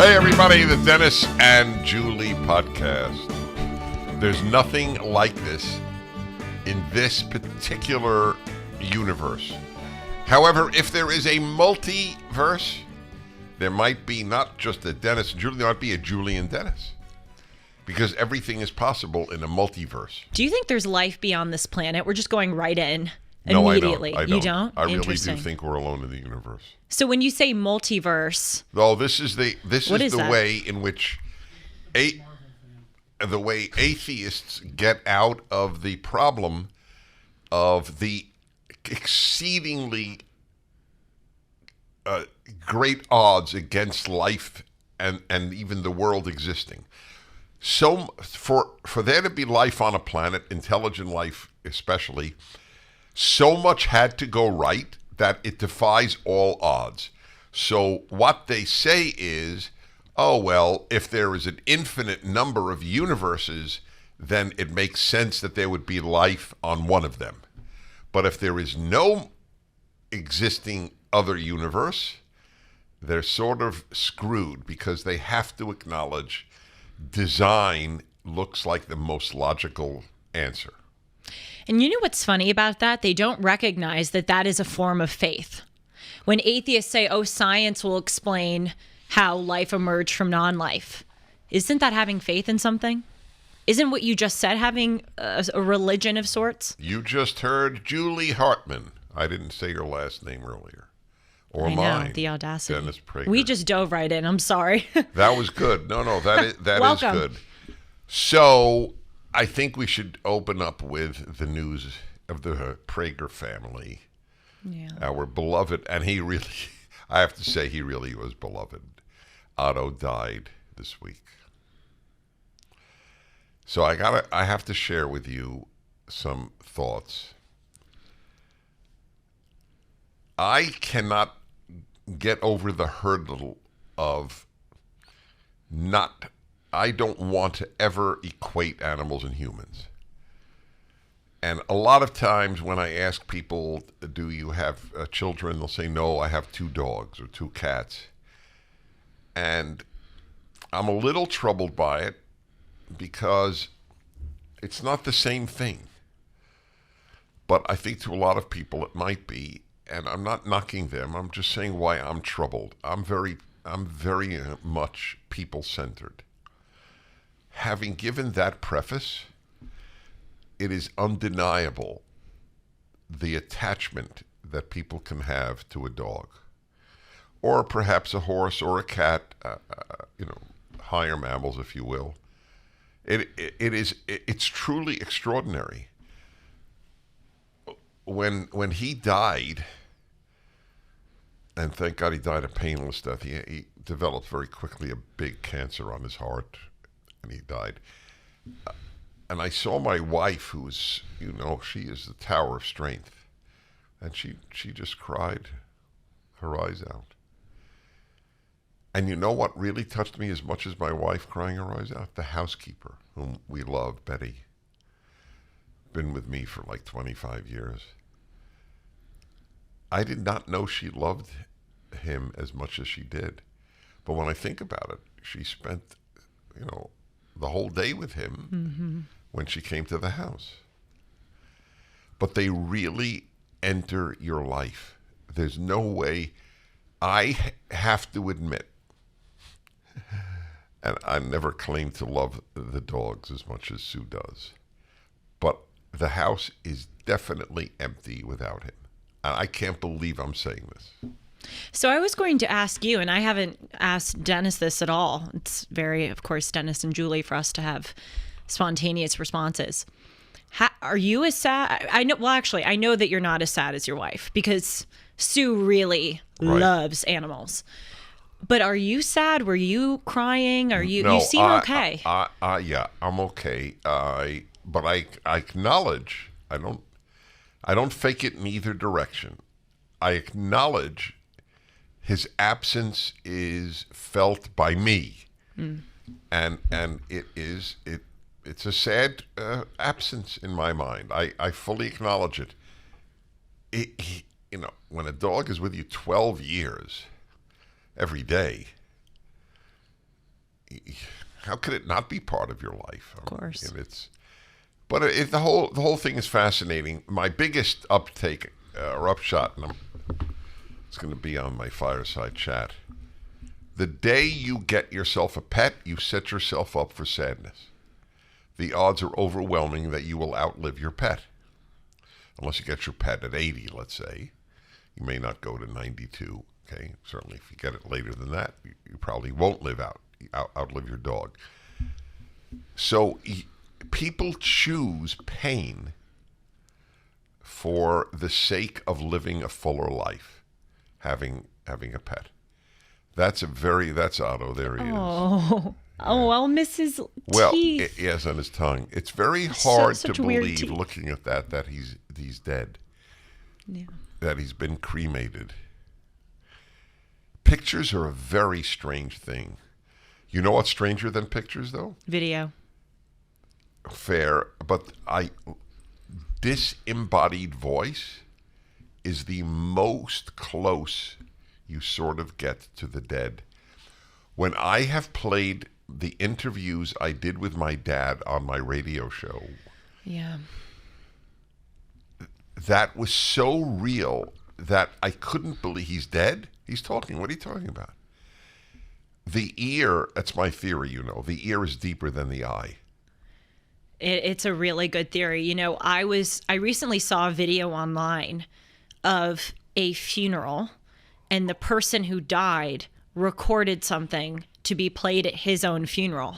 Hey everybody, the Dennis and Julie podcast. There's nothing like this in this particular universe. However, if there is a multiverse, there might be not just a Dennis and Julie, there might be a Julie and Dennis. Because everything is possible in a multiverse. Do you think there's life beyond this planet? We're just going right in immediately. No, I don't. You don't? I really do think we're alone in the universe. So when you say multiverse, this is the way in which the way atheists get out of the problem of the exceedingly great odds against life and even the world existing. So for there to be life on a planet, intelligent life especially, so much had to go right that it defies all odds. So what they say is, oh, well, if there is an infinite number of universes, then it makes sense that there would be life on one of them. But if there is no existing other universe, they're sort of screwed because they have to acknowledge design looks like the most logical answer. and you know what's funny about that? They don't recognize that that is a form of faith. When atheists say, oh, science will explain how life emerged from non-life, isn't that having faith in something? Isn't what you just said having a religion of sorts? You just heard Julie Hartman. I didn't say your last name earlier. Or I know, mine. the audacity. Dennis Prager. We just dove right in. I'm sorry. That was good. No, that is Welcome. good. So I think we should open up with the news of the Prager family. Yeah. Our beloved, and he really, I have to say, he really was beloved. Otto died this week. So I have to share with you some thoughts. I cannot get over the hurdle of I don't want to ever equate animals and humans. And a lot of times when I ask people, do you have children? They'll say, no, I have 2 dogs or 2 cats. And I'm a little troubled by it because it's not the same thing. But I think to a lot of people it might be. And I'm not knocking them. I'm just saying why I'm troubled. I'm very much people-centered. Having given that preface, it is undeniable the attachment that people can have to a dog, or perhaps a horse or a cat. Higher mammals, if you will. It's truly extraordinary. When he died. And thank God he died a painless death. He developed very quickly a big cancer on his heart, and he died. And I saw my wife, who's, she is the tower of strength, and she just cried her eyes out. And you know what really touched me as much as my wife crying her eyes out? The housekeeper, whom we love, Betty, been with me for like 25 years. I did not know she loved him as much as she did. But when I think about it, she spent, the whole day with him when she came to the house. But they really enter your life. There's no way. I have to admit, and I never claimed to love the dogs as much as Sue does, but the house is definitely empty without him. I can't believe I'm saying this. So I was going to ask you, and I haven't asked Dennis this at all. It's very, of course, Dennis and Julie for us to have spontaneous responses. Are you as sad? I know. Well, actually, I know that you're not as sad as your wife because Sue really loves animals. But are you sad? Were you crying? Are you? No, you seem okay. Yeah, I'm okay. But I acknowledge I don't fake it in either direction. I acknowledge his absence is felt by me, and it's a sad absence in my mind. I fully acknowledge it. When a dog is with you 12 years, every day, how could it not be part of your life? Of course. But the whole thing is fascinating. My biggest uptake or upshot, and it's going to be on my fireside chat. The day you get yourself a pet, you set yourself up for sadness. The odds are overwhelming that you will outlive your pet. Unless you get your pet at 80, let's say. You may not go to 92, okay? Certainly if you get it later than that, you probably won't outlive your dog. So people choose pain for the sake of living a fuller life, having a pet. That's Otto. There he is. Oh, well, Mrs. Well, Teeth. yes, on his tongue. It's very hard to believe, teeth. looking at that he's dead. Yeah. That he's been cremated. Pictures are a very strange thing. You know what's stranger than pictures, though? Video. Fair, but disembodied voice is the most close you sort of get to the dead. When I have played the interviews I did with my dad on my radio show, Yeah. that was so real that I couldn't believe he's dead. He's talking. What are you talking about? The ear, that's my theory, the ear is deeper than the eye. It's a really good theory. I recently saw a video online of a funeral, and the person who died recorded something to be played at his own funeral.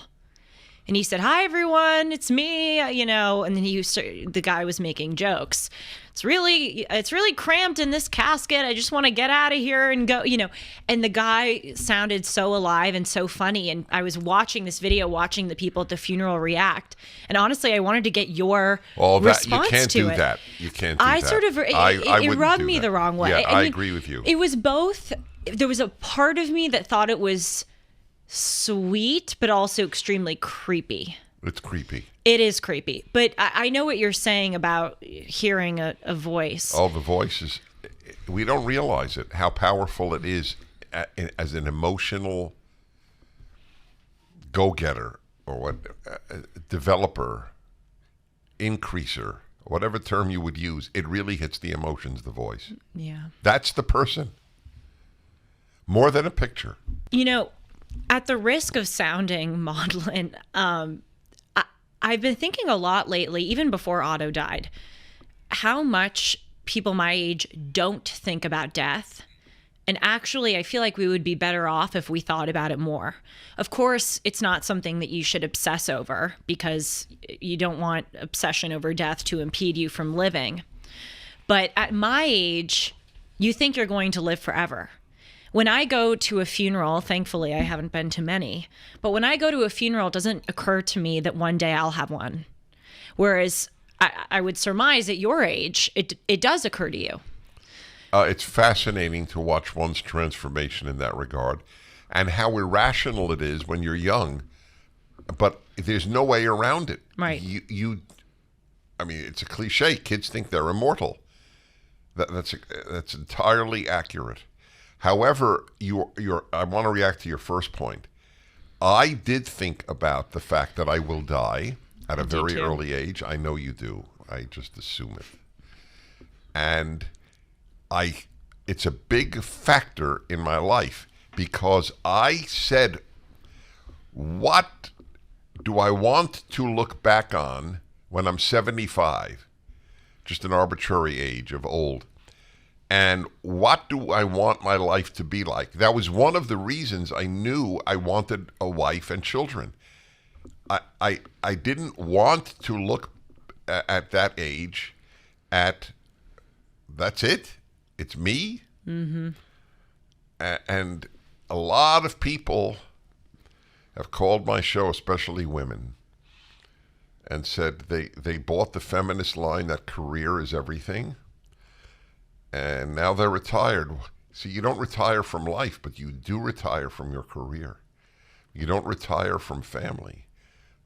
And he said, "Hi, everyone, it's me," and then the guy was making jokes. It's really cramped in this casket. I just want to get out of here and go, And the guy sounded so alive and so funny. And I was watching this video, watching the people at the funeral react. And honestly, I wanted to get your response to it. You can't do that. You can't do that. It rubbed me the wrong way. Yeah, I agree with you. It was both. There was a part of me that thought it was sweet, but also extremely creepy. It's creepy. It is creepy. But I know what you're saying about hearing a voice. Oh, the voice is... We don't realize it, how powerful it is as an emotional go-getter or developer, increaser, whatever term you would use. It really hits the emotions, the voice. Yeah. That's the person. More than a picture. At the risk of sounding maudlin, I've been thinking a lot lately, even before Otto died, how much people my age don't think about death. And actually, I feel like we would be better off if we thought about it more. Of course, it's not something that you should obsess over because you don't want obsession over death to impede you from living. But at my age, you think you're going to live forever. When I go to a funeral, thankfully I haven't been to many, but when I go to a funeral, it doesn't occur to me that one day I'll have one. Whereas I would surmise at your age, it does occur to you. It's fascinating to watch one's transformation in that regard and how irrational it is when you're young, but there's no way around it. Right. It's a cliche. Kids think they're immortal. That's entirely accurate. However, I want to react to your first point. I did think about the fact that I will die at a very early age. I know you do. I just assume it. And it's a big factor in my life because I said, what do I want to look back on when I'm 75? Just an arbitrary age of old. And what do I want my life to be like? That was one of the reasons I knew I wanted a wife and children. I didn't want to look at that age at, that's it. It's me. Mm-hmm. And a lot of people have called my show, especially women, and said they bought the feminist line that career is everything. And now they're retired. See, you don't retire from life, but you do retire from your career. You don't retire from family,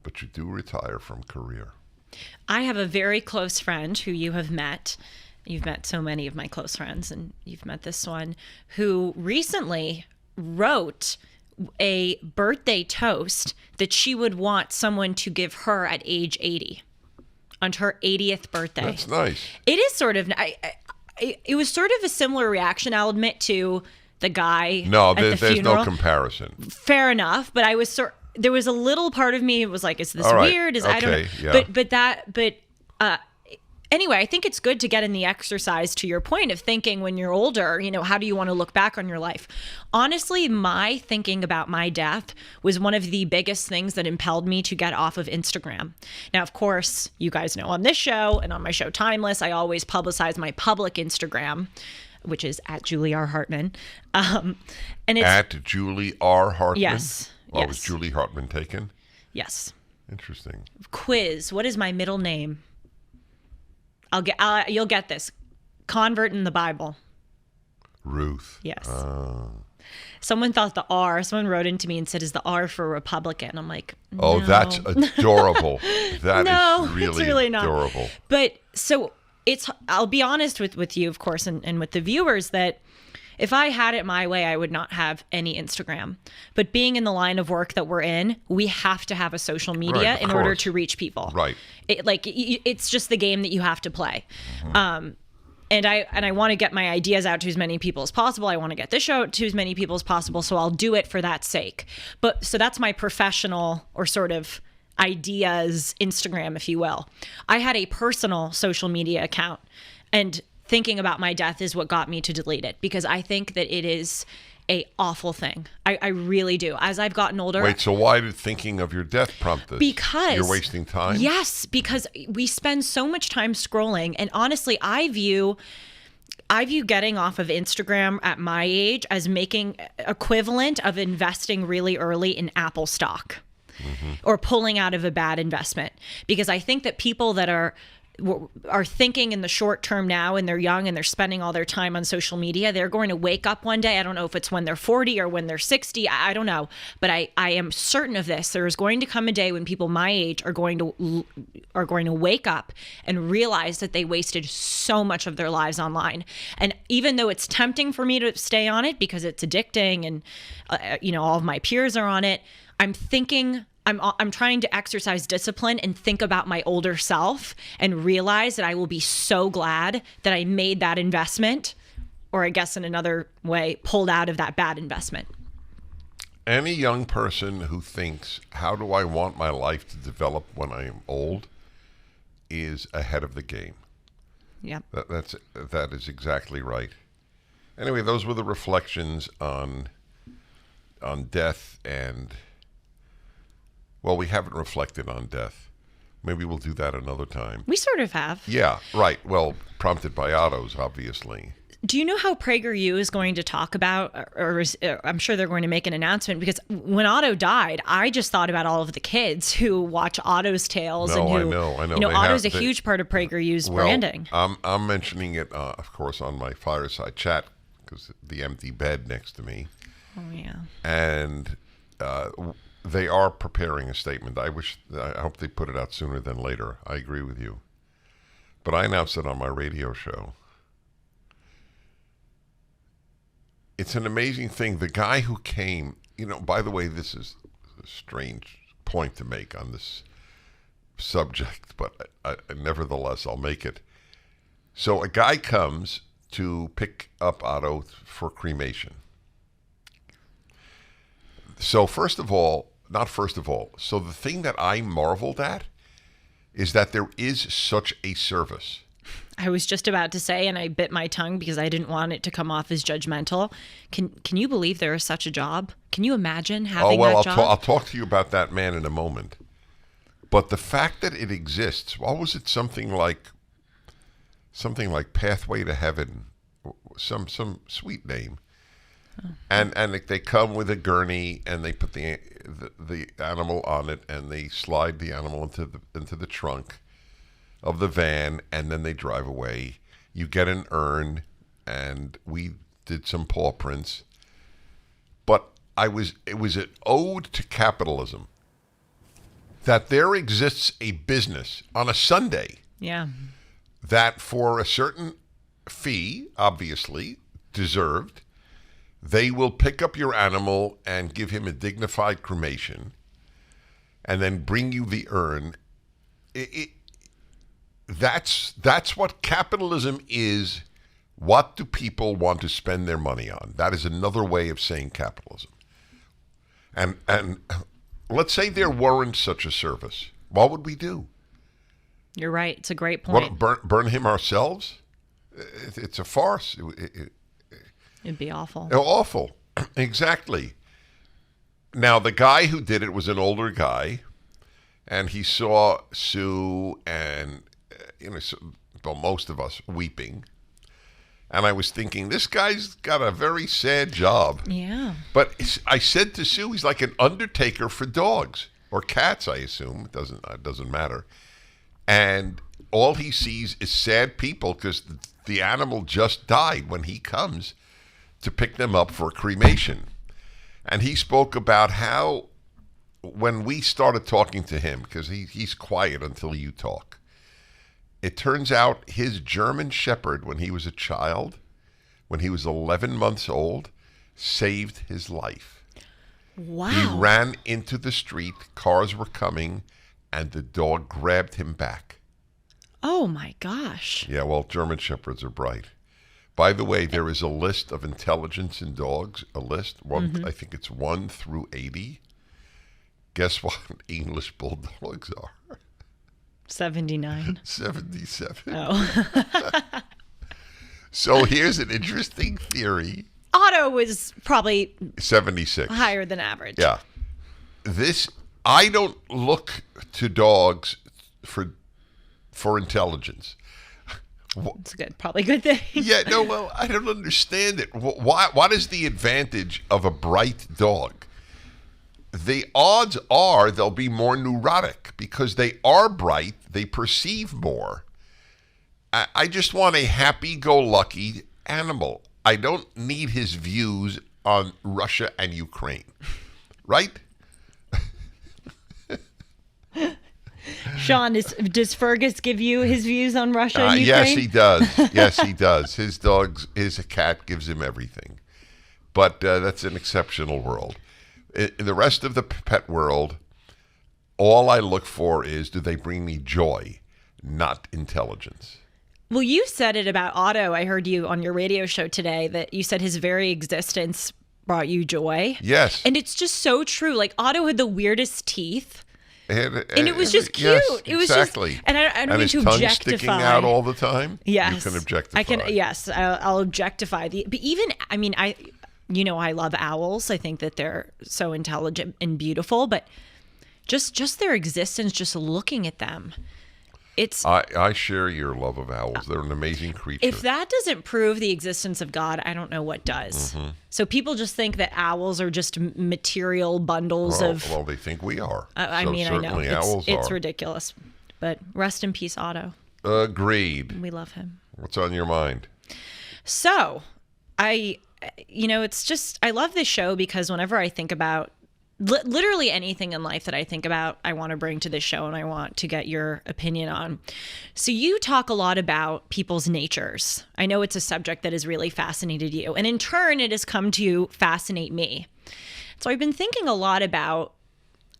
but you do retire from career. I have a very close friend who you have met. You've met so many of my close friends, and you've met this one, who recently wrote a birthday toast that she would want someone to give her at age 80 on her 80th birthday. That's nice. It is sort of, it was sort of a similar reaction, I'll admit, to the guy No, at the there's funeral. no comparison. Fair enough, but I was there was a little part of me, it was like, is this All right. weird? Okay, I don't know. yeah. Anyway, I think it's good to get in the exercise, to your point of thinking when you're older, how do you want to look back on your life? Honestly, my thinking about my death was one of the biggest things that impelled me to get off of Instagram. Now, of course, you guys know on this show and on my show Timeless, I always publicize my public Instagram, which is at Julie R. Hartman. And it's At Julie R. Hartman? Yes. Well, yes. was Julie Hartman taken? Yes. Interesting. Quiz. What is my middle name? You'll get this. Convert in the Bible. Ruth. Yes. Someone thought someone wrote into me and said, is the R for Republican? I'm like, no. Oh, that's adorable. That No, is really, it's really not. adorable. But so I'll be honest with you, of course, and with the viewers, that if I had it my way, I would not have any Instagram. But being in the line of work that we're in, we have to have a social media Right, of in order course. to reach people. Right. It's just the game that you have to play. Mm-hmm. And I want to get my ideas out to as many people as possible. I want to get this show out to as many people as possible. So I'll do it for that sake. So that's my professional or sort of ideas Instagram, if you will. I had a personal social media account, and thinking about my death is what got me to delete it, because I think that it is a awful thing. I really do. As I've gotten older. Wait, so why did thinking of your death prompt this? Because you're wasting time? Yes, because we spend so much time scrolling, and honestly, I view getting off of Instagram at my age as making equivalent of investing really early in Apple stock. Mm-hmm. Or pulling out of a bad investment, because I think that people that are thinking in the short term now, and they're young and they're spending all their time on social media, they're going to wake up one day. I don't know if it's when they're 40 or when they're 60. I don't know. But I am certain of this. There is going to come a day when people my age are going to wake up and realize that they wasted so much of their lives online. And even though it's tempting for me to stay on it because it's addicting, and all of my peers are on it, I'm trying to exercise discipline and think about my older self and realize that I will be so glad that I made that investment, or I guess in another way, pulled out of that bad investment. Any young person who thinks, how do I want my life to develop when I am old, is ahead of the game. Yeah. That is exactly right. Anyway, those were the reflections on death and... Well, we haven't reflected on death. Maybe we'll do that another time. We sort of have. Yeah, right. Well, prompted by Ottos, obviously. Do you know how PragerU is going to talk about, or I'm sure they're going to make an announcement, because when Otto died, I just thought about all of the kids who watch Otto's tales. No, and who, I know. Otto's a huge part of PragerU's branding. I'm mentioning it, of course, on my fireside chat, because the empty bed next to me. Oh, yeah. And... they are preparing a statement. I hope they put it out sooner than later. I agree with you. But I announced it on my radio show. It's an amazing thing. The guy who came, by the way, this is a strange point to make on this subject, but nevertheless, I'll make it. So a guy comes to pick up Otto for cremation. So so the thing that I marveled at is that there is such a service. I was just about to say, and I bit my tongue because I didn't want it to come off as judgmental. Can you believe there is such a job? Can you imagine having that job? I'll talk to you about that man in a moment. But the fact that it exists, what was it? Something like Pathway to Heaven, some sweet name. Oh. And they come with a gurney, and they put the animal on it, and they slide the animal into the trunk of the van, and then they drive away. You get an urn, and we did some paw prints. But it was an ode to capitalism that there exists a business on a Sunday. Yeah. That for a certain fee, obviously deserved, They will pick up your animal and give him a dignified cremation and then bring you the urn. That's what capitalism is. What do people want to spend their money on? That is another way of saying capitalism. And let's say there weren't such a service. What would we do? You're right. It's a great point. What, burn him ourselves? It's a farce. It'd be awful. Awful. Exactly. Now, the guy who did it was an older guy, and he saw Sue and, most of us weeping. And I was thinking, this guy's got a very sad job. Yeah. But I said to Sue, he's like an undertaker for dogs or cats, I assume. It doesn't matter. And all he sees is sad people because the animal just died when he comes to pick them up for cremation. And he spoke about how when we started talking to him, because he's quiet until you talk, it turns out his German Shepherd, when he was a child, when he was 11 months old, saved his life. Wow. He ran into the street, cars were coming, and the dog grabbed him back. Oh, my gosh. Yeah, well, German Shepherds are bright. By the way, there is a list of intelligence in dogs, a list. I think it's 1 through 80. Guess what English bulldogs are? 79. 77. Oh. So here's an interesting theory. Otto was probably 76. higher than average. Yeah. I don't look to dogs for intelligence. It's probably a good thing. Yeah, no, well, I don't understand it. What is the advantage of a bright dog? The odds are they'll be more neurotic because they are bright, they perceive more. I just want a happy-go-lucky animal. I don't need his views on Russia and Ukraine, right? Sean, does Fergus give you his views on Russia and Ukraine? Yes, he does. Yes, he does. His cat gives him everything. But that's an exceptional world. In the rest of the pet world, all I look for is, do they bring me joy, not intelligence? Well, you said it about Otto. I heard you on your radio show today that you said his very existence brought you joy. Yes. And it's just so true. Like, Otto had the weirdest teeth. And it was just cute. Yes, it was exactly. Just, and I don't mean to his tongue objectify. sticking out all the time. Yes, you can objectify. I can. Yes, I'll objectify the. But even, I mean, I love owls. I think that they're so intelligent and beautiful. But just their existence, just looking at them, it's. I share your love of owls. They're an amazing creature. If that doesn't prove the existence of God, I don't know what does. Mm-hmm. So people just think that owls are just material bundles of. Well, they think we are. I mean, I know it's ridiculous. But rest in peace, Otto. Agreed. We love him. What's on your mind? So, it's just I love this show because whenever I think about literally anything in life that I think about, I want to bring to this show and I want to get your opinion on. So you talk a lot about people's natures. I know it's a subject that has really fascinated you. And in turn, it has come to fascinate me. So I've been thinking a lot about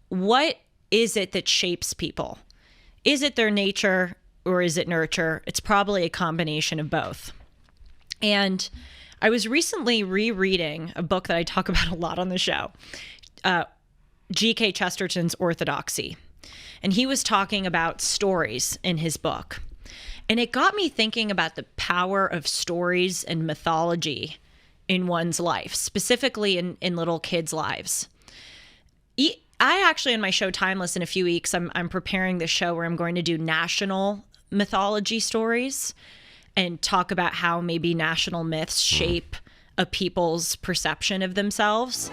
what is it that shapes people? Is it their nature or is it nurture? It's probably a combination of both. And I was recently rereading a book that I talk about a lot on the show. G.K. Chesterton's Orthodoxy. And he was talking about stories in his book. And it got me thinking about the power of stories and mythology in one's life, specifically in little kids' lives. I actually, on my show Timeless in a few weeks, I'm preparing this show where I'm going to do national mythology stories and talk about how maybe national myths shape a people's perception of themselves.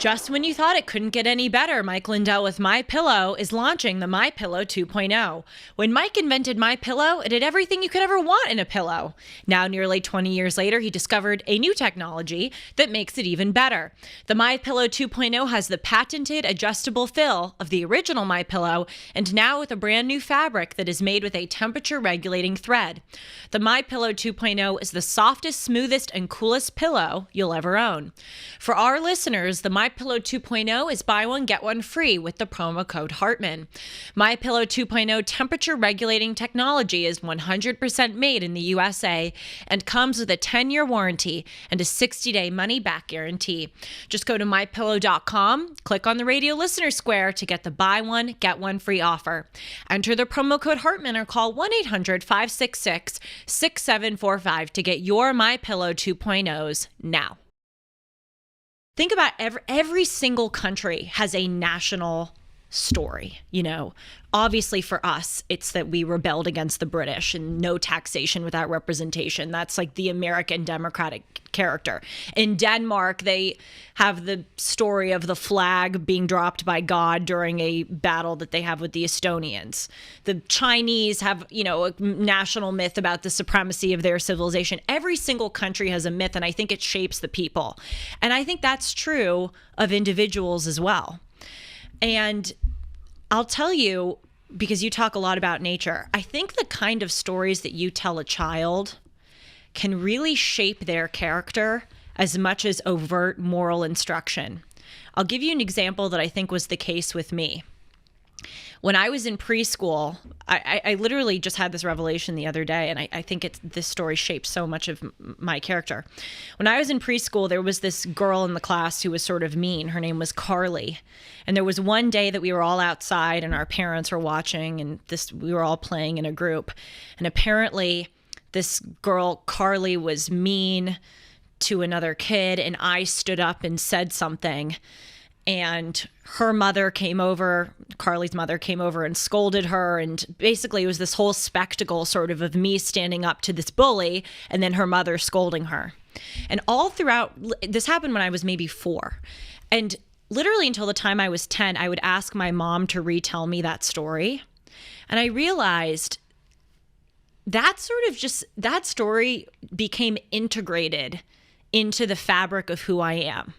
Just when you thought it couldn't get any better, Mike Lindell with MyPillow is launching the MyPillow 2.0. When Mike invented MyPillow, it had everything you could ever want in a pillow. Now, nearly 20 years later, he discovered a new technology that makes it even better. The MyPillow 2.0 has the patented adjustable fill of the original MyPillow, and now with a brand new fabric that is made with a temperature-regulating thread. The MyPillow 2.0 is the softest, smoothest, and coolest pillow you'll ever own. For our listeners, the MyPillow 2.0 is buy one, get one free with the promo code Hartman. MyPillow 2.0 temperature regulating technology is 100% made in the USA and comes with a 10-year warranty and a 60-day money-back guarantee. Just go to MyPillow.com, click on the radio listener square to get the buy one, get one free offer. Enter the promo code Hartman or call 1-800-566-6745 to get your MyPillow 2.0s now. Think about every single country has a national story. You know, obviously for us, it's that we rebelled against the British and no taxation without representation. That's like the American democratic character. In Denmark, they have the story of the flag being dropped by God during a battle that they have with the Estonians. The Chinese have, you know, a national myth about the supremacy of their civilization. Every single country has a myth, and I think it shapes the people. And I think that's true of individuals as well. And I'll tell you, because you talk a lot about nature, I think the kind of stories that you tell a child can really shape their character as much as overt moral instruction. I'll give you an example that I think was the case with me. When I was in preschool, I literally just had this revelation the other day, and I think this story shaped so much of my character. When I was in preschool, there was this girl in the class who was sort of mean. Her name was Carly. And there was one day that we were all outside and our parents were watching, and we were all playing in a group. And apparently this girl, Carly, was mean to another kid, and I stood up and said something. And her mother came over, Carly's mother came over and scolded her. And basically it was this whole spectacle sort of me standing up to this bully and then her mother scolding her. And all throughout, this happened when I was maybe 4. And literally until the time I was 10, I would ask my mom to retell me that story. And I realized that story became integrated into the fabric of who I am.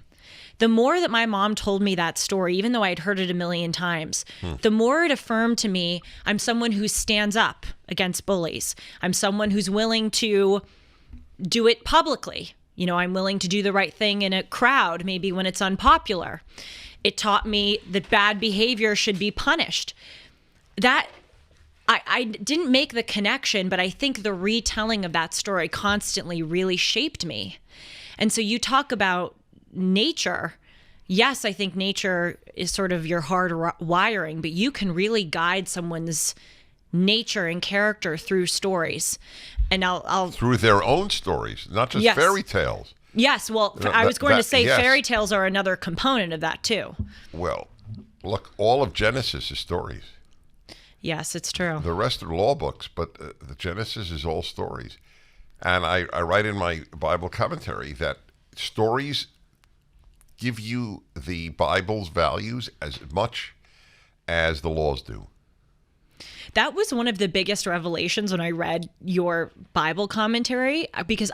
The more that my mom told me that story, even though I'd heard it a million times, the more it affirmed to me, I'm someone who stands up against bullies. I'm someone who's willing to do it publicly. You know, I'm willing to do the right thing in a crowd, maybe when it's unpopular. It taught me that bad behavior should be punished. That I didn't make the connection, but I think the retelling of that story constantly really shaped me. And so you talk about nature. Yes, I think nature is sort of your hard wiring, but you can really guide someone's nature and character through stories. And I'll through their own stories, not just fairy tales. Yes, well, I was going to say yes. Fairy tales are another component of that too. Well, look, all of Genesis is stories. Yes, it's true. The rest are law books, but the Genesis is all stories. And I write in my Bible commentary that stories give you the Bible's values as much as the laws do. That was one of the biggest revelations when I read your Bible commentary, because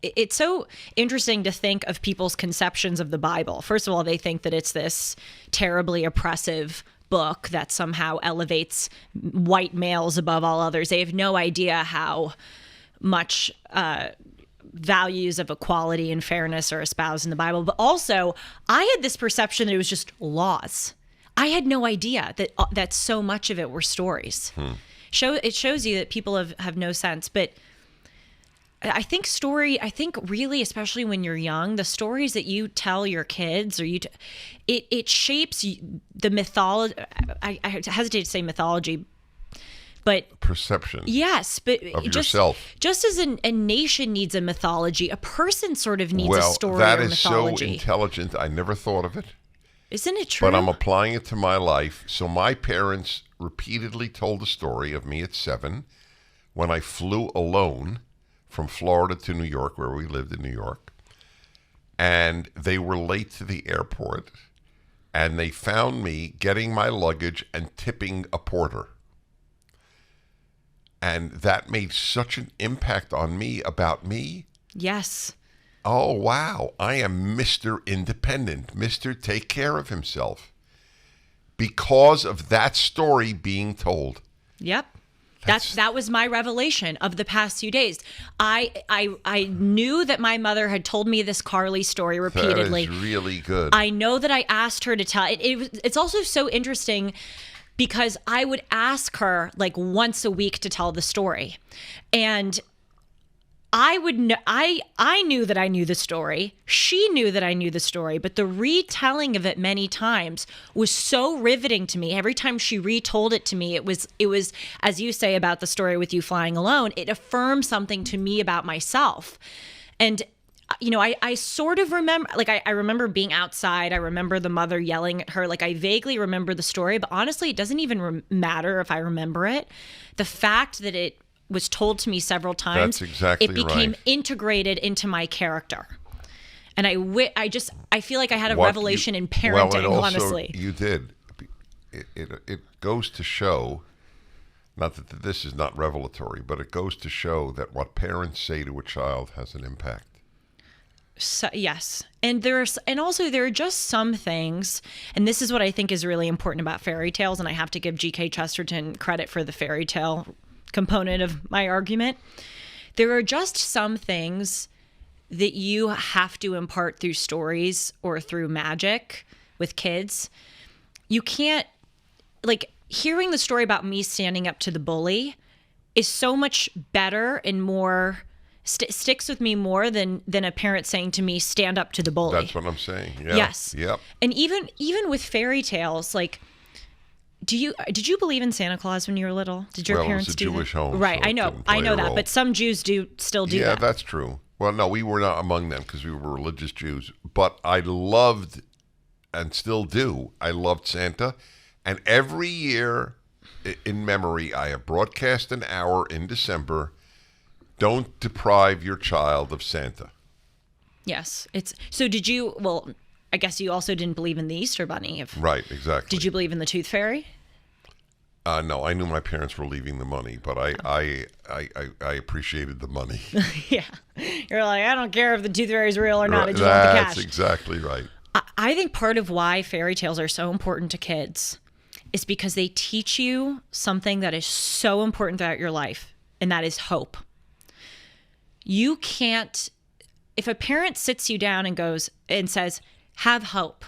it's so interesting to think of people's conceptions of the Bible. First of all, they think that it's this terribly oppressive book that somehow elevates white males above all others. They have no idea how much values of equality and fairness are espoused in the Bible. But also, I had this perception that it was just laws. I had no idea that so much of it were stories. It shows you that people have no sense. But I think really, especially when you're young, the stories that you tell your kids, or it shapes the mythology. I hesitate to say mythology, but perception. Yes, but of yourself. Just as a nation needs a mythology, a person sort of needs a story that or is mythology. So intelligent. I never thought of it. Isn't it true? But I'm applying it to my life. So my parents repeatedly told the story of me at 7 when I flew alone from Florida to New York, where we lived in New York. and they were late to the airport, and they found me getting my luggage and tipping a porter. And that made such an impact on me about me. Yes. Oh, wow. I am Mr. Independent, Mr. Take Care of himself. Because of that story being told. Yep. That was my revelation of the past few days. I knew that my mother had told me this Carly story repeatedly. That is really good. I know that I asked her to tell it. It's also so interesting because I would ask her like once a week to tell the story. And I knew that I knew the story. She knew that I knew the story, but the retelling of it many times was so riveting to me. Every time she retold it to me, it was, as you say about the story with you flying alone, it affirmed something to me about myself. And, you know, I sort of remember, like, I remember being outside. I remember the mother yelling at her. Like, I vaguely remember the story, but honestly, it doesn't even matter if I remember it. The fact that it was told to me several times. That's exactly it became right. integrated into my character. And I feel like I had a revelation in parenting, and also, honestly. You did. It goes to show, not that this is not revelatory, but it goes to show that what parents say to a child has an impact. So, yes. And there are just some things, and this is what I think is really important about fairy tales, and I have to give G.K. Chesterton credit for the fairy tale component of my argument. There are just some things that you have to impart through stories or through magic with kids. You can't, like, hearing the story about me standing up to the bully is so much better and more sticks with me more than a parent saying to me, stand up to the bully. That's what I'm saying. Yeah. Yes. Yep. And even with fairy tales, like, did you believe in Santa Claus when you were little? Did your parents do that? Well, it's a Jewish home. Right, so I know that, role. but some Jews still do that. Yeah, that's true. Well, no, we were not among them because we were religious Jews. But I loved, and still do, I loved Santa. And every year, in memory, I have broadcast an hour in December. Don't deprive your child of Santa. Yes. So did you, well, I guess you also didn't believe in the Easter Bunny. Right, exactly. Did you believe in the Tooth Fairy? No, I knew my parents were leaving the money, but I appreciated the money. Yeah. You're like, I don't care if the Tooth Fairy is real or not. I just want the cash. That's exactly right. I think part of why fairy tales are so important to kids is because they teach you something that is so important throughout your life, and that is hope. You can't, if a parent sits you down and goes and says, have hope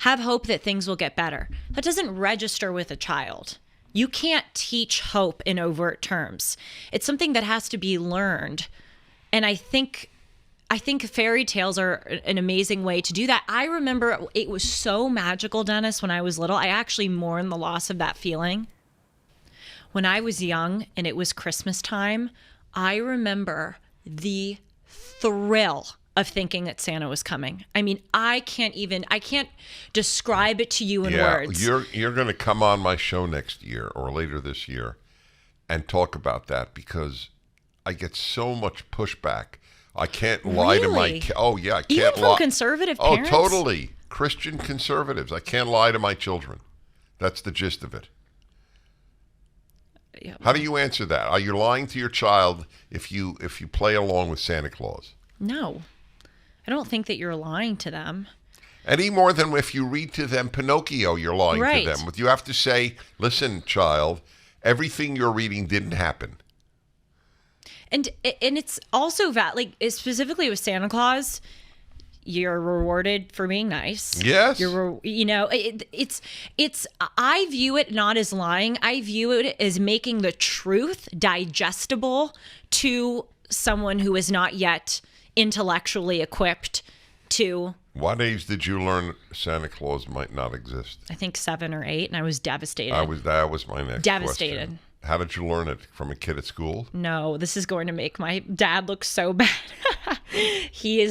that things will get better, that doesn't register with a child. You can't teach hope in overt terms. It's something that has to be learned. And I think fairy tales are an amazing way to do that. I remember it was so magical, Dennis, when I was little. I actually mourn the loss of that feeling. When I was young and it was Christmas time, I remember the thrill of thinking that Santa was coming. I mean, I can't describe it to you in words. You're going to come on my show next year or later this year and talk about that because I get so much pushback. I can't lie to my I can't even from conservative parents. Oh, totally. Christian conservatives. I can't lie to my children. That's the gist of it. Yeah. How do you answer that? Are you lying to your child if you play along with Santa Claus? No. I don't think that you're lying to them. Any more than if you read to them Pinocchio, you're lying to them. You have to say, listen, child, everything you're reading didn't happen. And it's also like specifically with Santa Claus, you're rewarded for being nice. Yes. It's I view it not as lying. I view it as making the truth digestible to someone who is not yet intellectually equipped to. What age did you learn Santa Claus might not exist? I think 7 or 8, and I was devastated. That was my next devastated. Question. How did you learn it? From a kid at school? No, this is going to make my dad look so bad.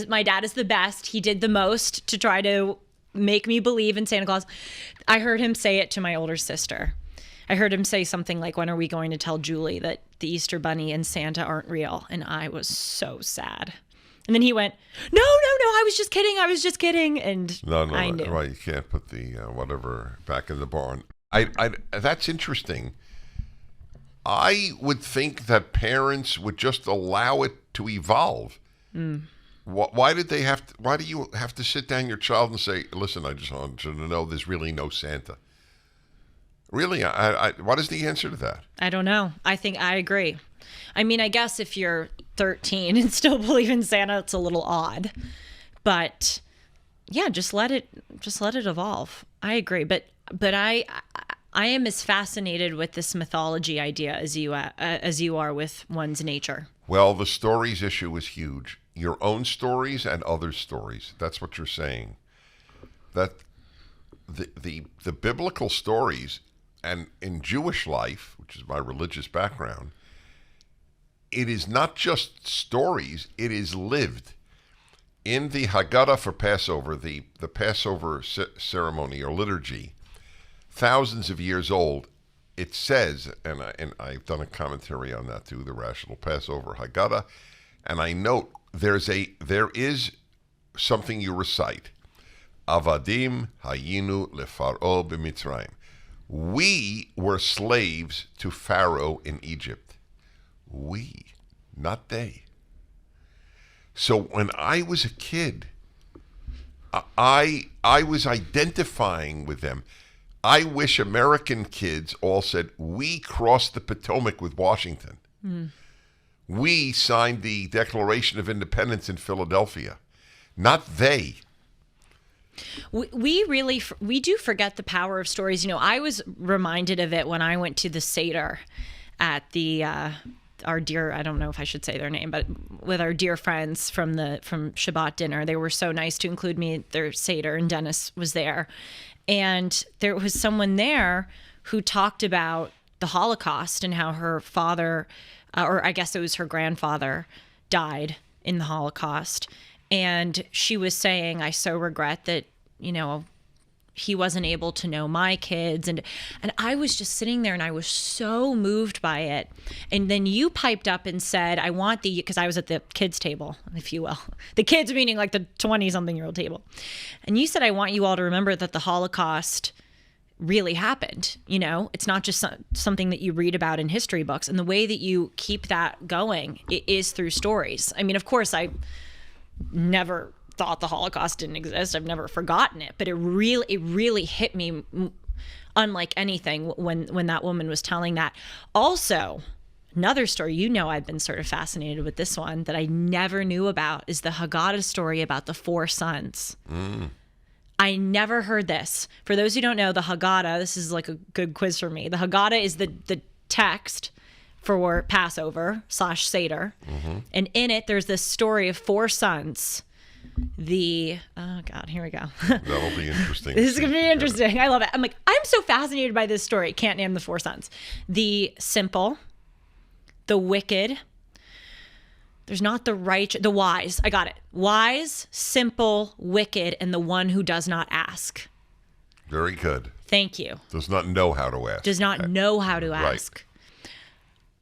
My dad is the best. He did the most to try to make me believe in Santa Claus. I heard him say it to my older sister. I heard him say something like, when are we going to tell Julie that the Easter Bunny and Santa aren't real? And I was so sad. And then he went, no, I was just kidding. I was just kidding. And No, I knew. right. You can't put the whatever back in the barn. That's interesting. I would think that parents would just allow it to evolve. Why did they have to? Why do you have to sit down your child and say, "Listen, I just want you to know there's really no Santa"? Really, what is the answer to that? I don't know. I think I agree. I mean, I guess if you're 13 and still believe in Santa, it's a little odd. But yeah, just let it evolve. I agree. But I am as fascinated with this mythology idea as you are with one's nature. Well, the stories issue is huge. Your own stories and other stories. That's what you're saying. That the biblical stories, and in Jewish life, which is my religious background, it is not just stories, it is lived. In the Haggadah for Passover, the Passover ceremony or liturgy, thousands of years old, it says, and I've done a commentary on that too, the Rational Passover Haggadah, and I note there is something you recite. Avadim hayinu lefaro b'Mitzrayim. We were slaves to Pharaoh in Egypt. We, not they. So when I was a kid, I was identifying with them. I wish American kids all said, we crossed the Potomac with Washington. We signed the Declaration of Independence in Philadelphia. Not they. We do forget the power of stories. I was reminded of it when I went to the Seder at the our dear, I don't know if I should say their name, but with our dear friends from Shabbat dinner. They were so nice to include me at their Seder, and Dennis was there. And there was someone there who talked about the Holocaust and how her father, or I guess it was her grandfather, died in the Holocaust. And she was saying, I so regret that, he wasn't able to know my kids. And I was just sitting there and I was so moved by it. And then you piped up and said, because I was at the kids table, if you will. The kids meaning like the 20-something-year-old table. And you said, I want you all to remember that the Holocaust really happened. It's not just something that you read about in history books. And the way that you keep that going is through stories. I mean, of course, I never thought the Holocaust didn't exist. I've never forgotten it, but it really hit me unlike anything when that woman was telling that. Also, another story, I've been sort of fascinated with this one that I never knew about is the Haggadah story about the 4 sons. I never heard this. For those who don't know, the Haggadah, this is like a good quiz for me. The Haggadah is the text for Passover / Seder. And in it, there's this story of 4 sons. Oh God, here we go. That'll be interesting. This is going to be interesting. I love it. I'm so fascinated by this story. Can't name the 4 sons. The simple, the wicked, there's not the righteous, the wise. I got it. Wise, simple, wicked, and the one who does not ask. Very good. Thank you. Does not know how to ask. Does not know how to Right. ask.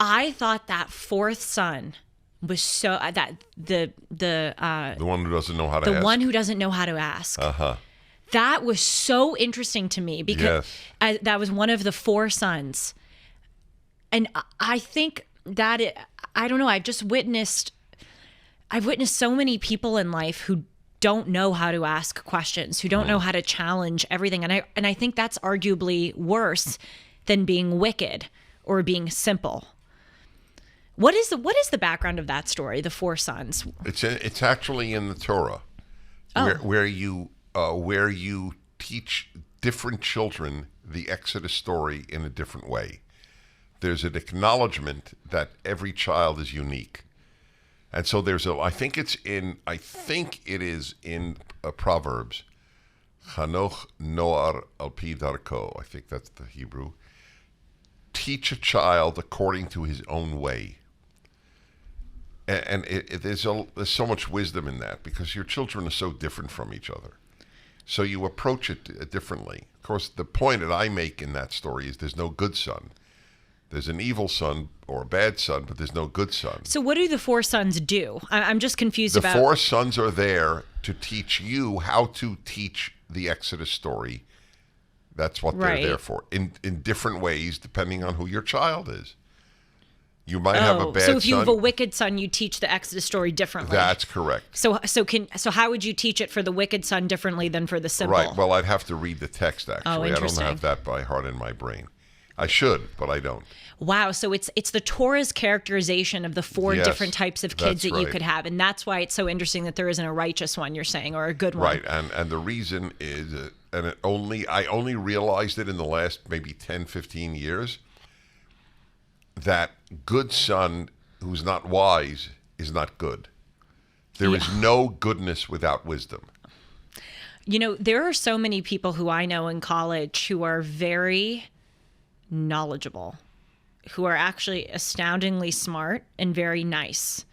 I thought that 4th son was so that the one who doesn't know how to ask. The one who doesn't know how to ask. That was so interesting to me because that was one of the 4 sons. And I think that I don't know, I've witnessed so many people in life who don't know how to ask questions, who don't know how to challenge everything. And I think that's arguably worse than being wicked or being simple. What is the background of that story, the 4 sons? It's actually in the Torah, where you teach different children the Exodus story in a different way. There's an acknowledgement that every child is unique, and so I think it is in Proverbs. Chanoch noar al pi darko. I think that's the Hebrew. Teach a child according to his own way. And there's so much wisdom in that because your children are so different from each other. So you approach it differently. Of course, the point that I make in that story is there's no good son. There's an evil son or a bad son, but there's no good son. So what do the 4 sons do? I'm just confused about... The 4 sons are there to teach you how to teach the Exodus story. That's what they're there for, in different ways, depending on who your child is. You might have a bad son. So if you have a wicked son, you teach the Exodus story differently. That's correct. So how would you teach it for the wicked son differently than for the simple? Right. Well, I'd have to read the text, actually. Oh, I interesting. don't have that by heart in my brain. I should, but I don't. Wow. So it's the Torah's characterization of the four different types of kids that you could have. And that's why it's so interesting that there isn't a righteous one, you're saying, or a good one. Right. And the reason is, I only realized it in the last maybe 10, 15 years, that good son who's not wise is not good. There is no goodness without wisdom. You know, there are so many people who I know in college who are very knowledgeable, who are actually astoundingly smart and very nice,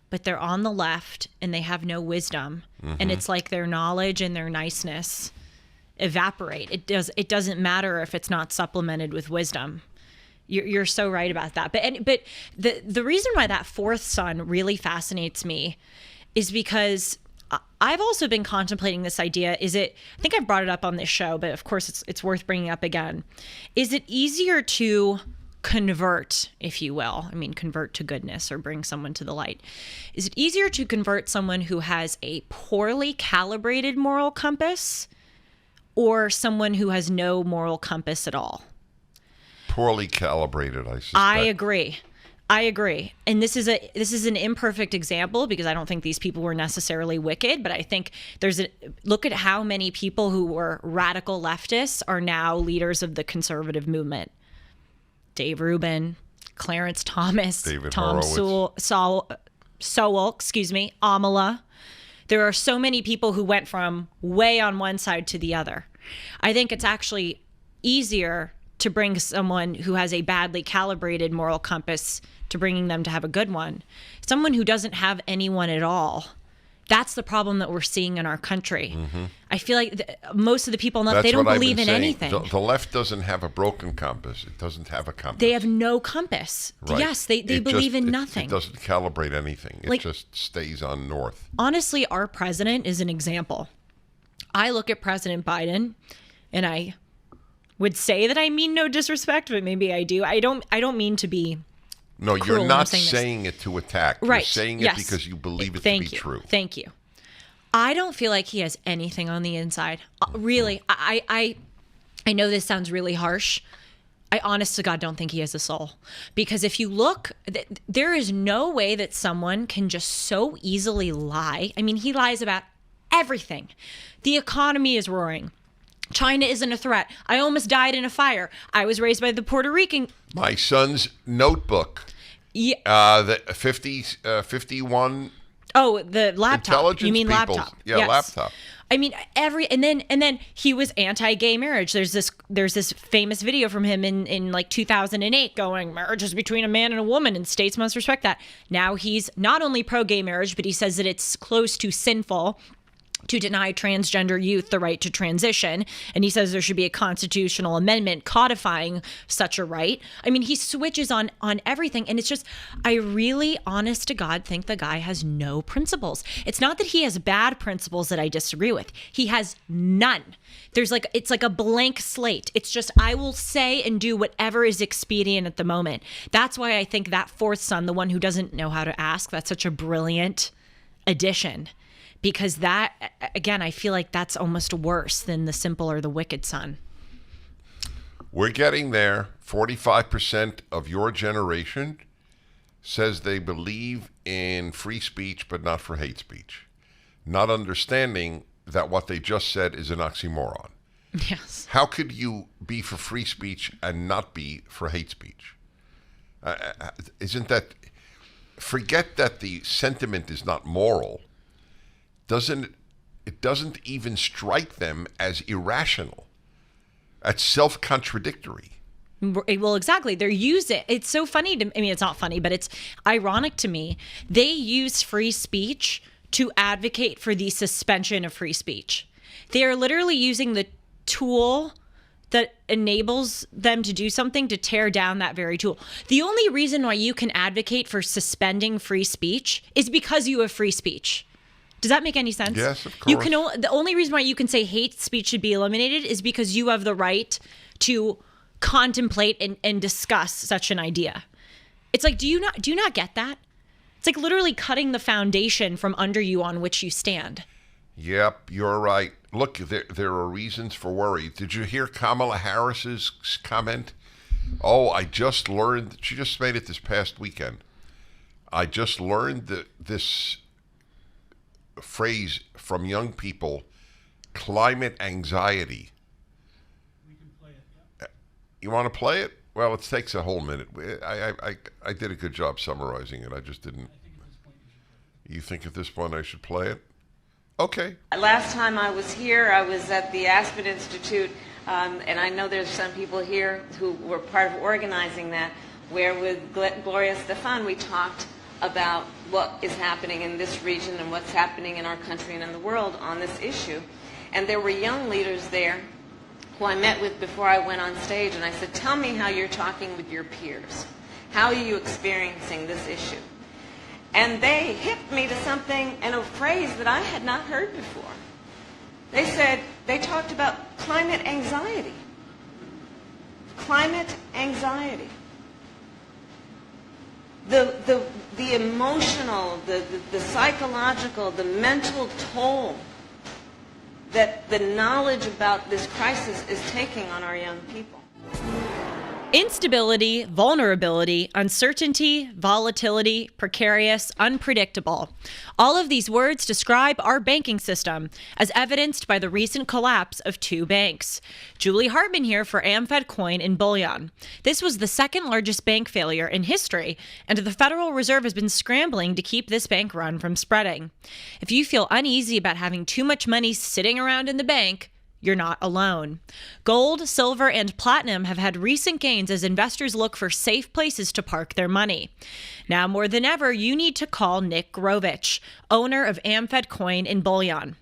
but they're on the left and they have no wisdom. And it's like their knowledge and their niceness evaporate. It doesn't matter if it's not supplemented with wisdom. You're so right about that. But the reason why that fourth son really fascinates me is because I've also been contemplating this idea. I think I've brought it up on this show, but of course it's worth bringing up again. Is it easier to convert, if you will? I mean, convert to goodness or bring someone to the light. Is it easier to convert someone who has a poorly calibrated moral compass or someone who has no moral compass at all? Poorly calibrated, I suspect. I agree. And this is an imperfect example because I don't think these people were necessarily wicked, but I think look at how many people who were radical leftists are now leaders of the conservative movement. Dave Rubin, Clarence Thomas, Tom Sowell, Amala. There are so many people who went from way on one side to the other. I think it's actually easier to bring someone who has a badly calibrated moral compass to bringing them to have a good one. Someone who doesn't have anyone at all. That's the problem that we're seeing in our country. I feel like most of the people, they don't believe in anything. The left doesn't have a broken compass. It doesn't have a compass. They have no compass. Right. Yes, they believe in nothing. It doesn't calibrate anything. It just stays on north. Honestly, our president is an example. I look at President Biden and I would say that I mean no disrespect, but maybe I do. I don't mean to be No, you're not saying it to attack. Right. You're saying it because you believe it to be true. Thank you. I don't feel like he has anything on the inside. Really, I know this sounds really harsh. I honest to God don't think he has a soul. Because if you look, there is no way that someone can just so easily lie. I mean, he lies about everything. The economy is roaring. China isn't a threat. I almost died in a fire. I was raised by the Puerto Rican. My son's notebook. Yeah. The 51. Oh, the laptop. You mean people. Laptop? Yeah, yes. Laptop. I mean, and then he was anti-gay marriage. There's this famous video from him in like 2008 going, marriage is between a man and a woman and states must respect that. Now he's not only pro-gay marriage, but he says that it's close to sinful to deny transgender youth the right to transition. And he says there should be a constitutional amendment codifying such a right. I mean, he switches on everything. And it's just, I really, honest to God, think the guy has no principles. It's not that he has bad principles that I disagree with. He has none. It's like a blank slate. It's just, I will say and do whatever is expedient at the moment. That's why I think that fourth son, the one who doesn't know how to ask, that's such a brilliant addition. Because that, again, I feel like that's almost worse than the simple or the wicked son. We're getting there. 45% of your generation says they believe in free speech, but not for hate speech. Not understanding that what they just said is an oxymoron. Yes. How could you be for free speech and not be for hate speech? Isn't that... Forget that the sentiment is not moral. It doesn't even strike them as irrational. That's self-contradictory. Well, exactly. They're using it's so funny to I mean, it's not funny, but it's ironic to me. They use free speech to advocate for the suspension of free speech. They are literally using the tool that enables them to do something to tear down that very tool. The only reason why you can advocate for suspending free speech is because you have free speech. Does that make any sense? Yes, of You course. can the only reason why you can say hate speech should be eliminated is because you have the right to contemplate and discuss such an idea. It's like, do you not get that? It's like literally cutting the foundation from under you on which you stand. Yep, you're right. Look, there are reasons for worry. Did you hear Kamala Harris's comment? Oh, I just learned, she just made it this past weekend. I just learned that this phrase from young people, climate anxiety. We can play it. Yeah. You want to play it? Well, it takes a whole minute. I did a good job summarizing it. I just didn't. You think at this point I should play it? Okay. Last time I was here, I was at the Aspen Institute, and I know there's some people here who were part of organizing that, where with Gloria Stefan we talked about what is happening in this region and what's happening in our country and in the world on this issue. And there were young leaders there who I met with before I went on stage, and I said, tell me how you're talking with your peers. How are you experiencing this issue? And they hipped me to something and a phrase that I had not heard before. They said, they talked about climate anxiety. Climate anxiety. The emotional, the psychological, the mental toll that the knowledge about this crisis is taking on our young people. Instability, vulnerability, uncertainty, volatility, precarious, unpredictable. All of these words describe our banking system, as evidenced by the recent collapse of 2 banks. Julie Hartman here for AmFed Coin and Bullion. This was the second largest bank failure in history, and the Federal Reserve has been scrambling to keep this bank run from spreading. If you feel uneasy about having too much money sitting around in the bank, you're not alone. Gold, silver, and platinum have had recent gains as investors look for safe places to park their money. Now more than ever, you need to call Nick Grovich, owner of AmFed Coin and Bullion.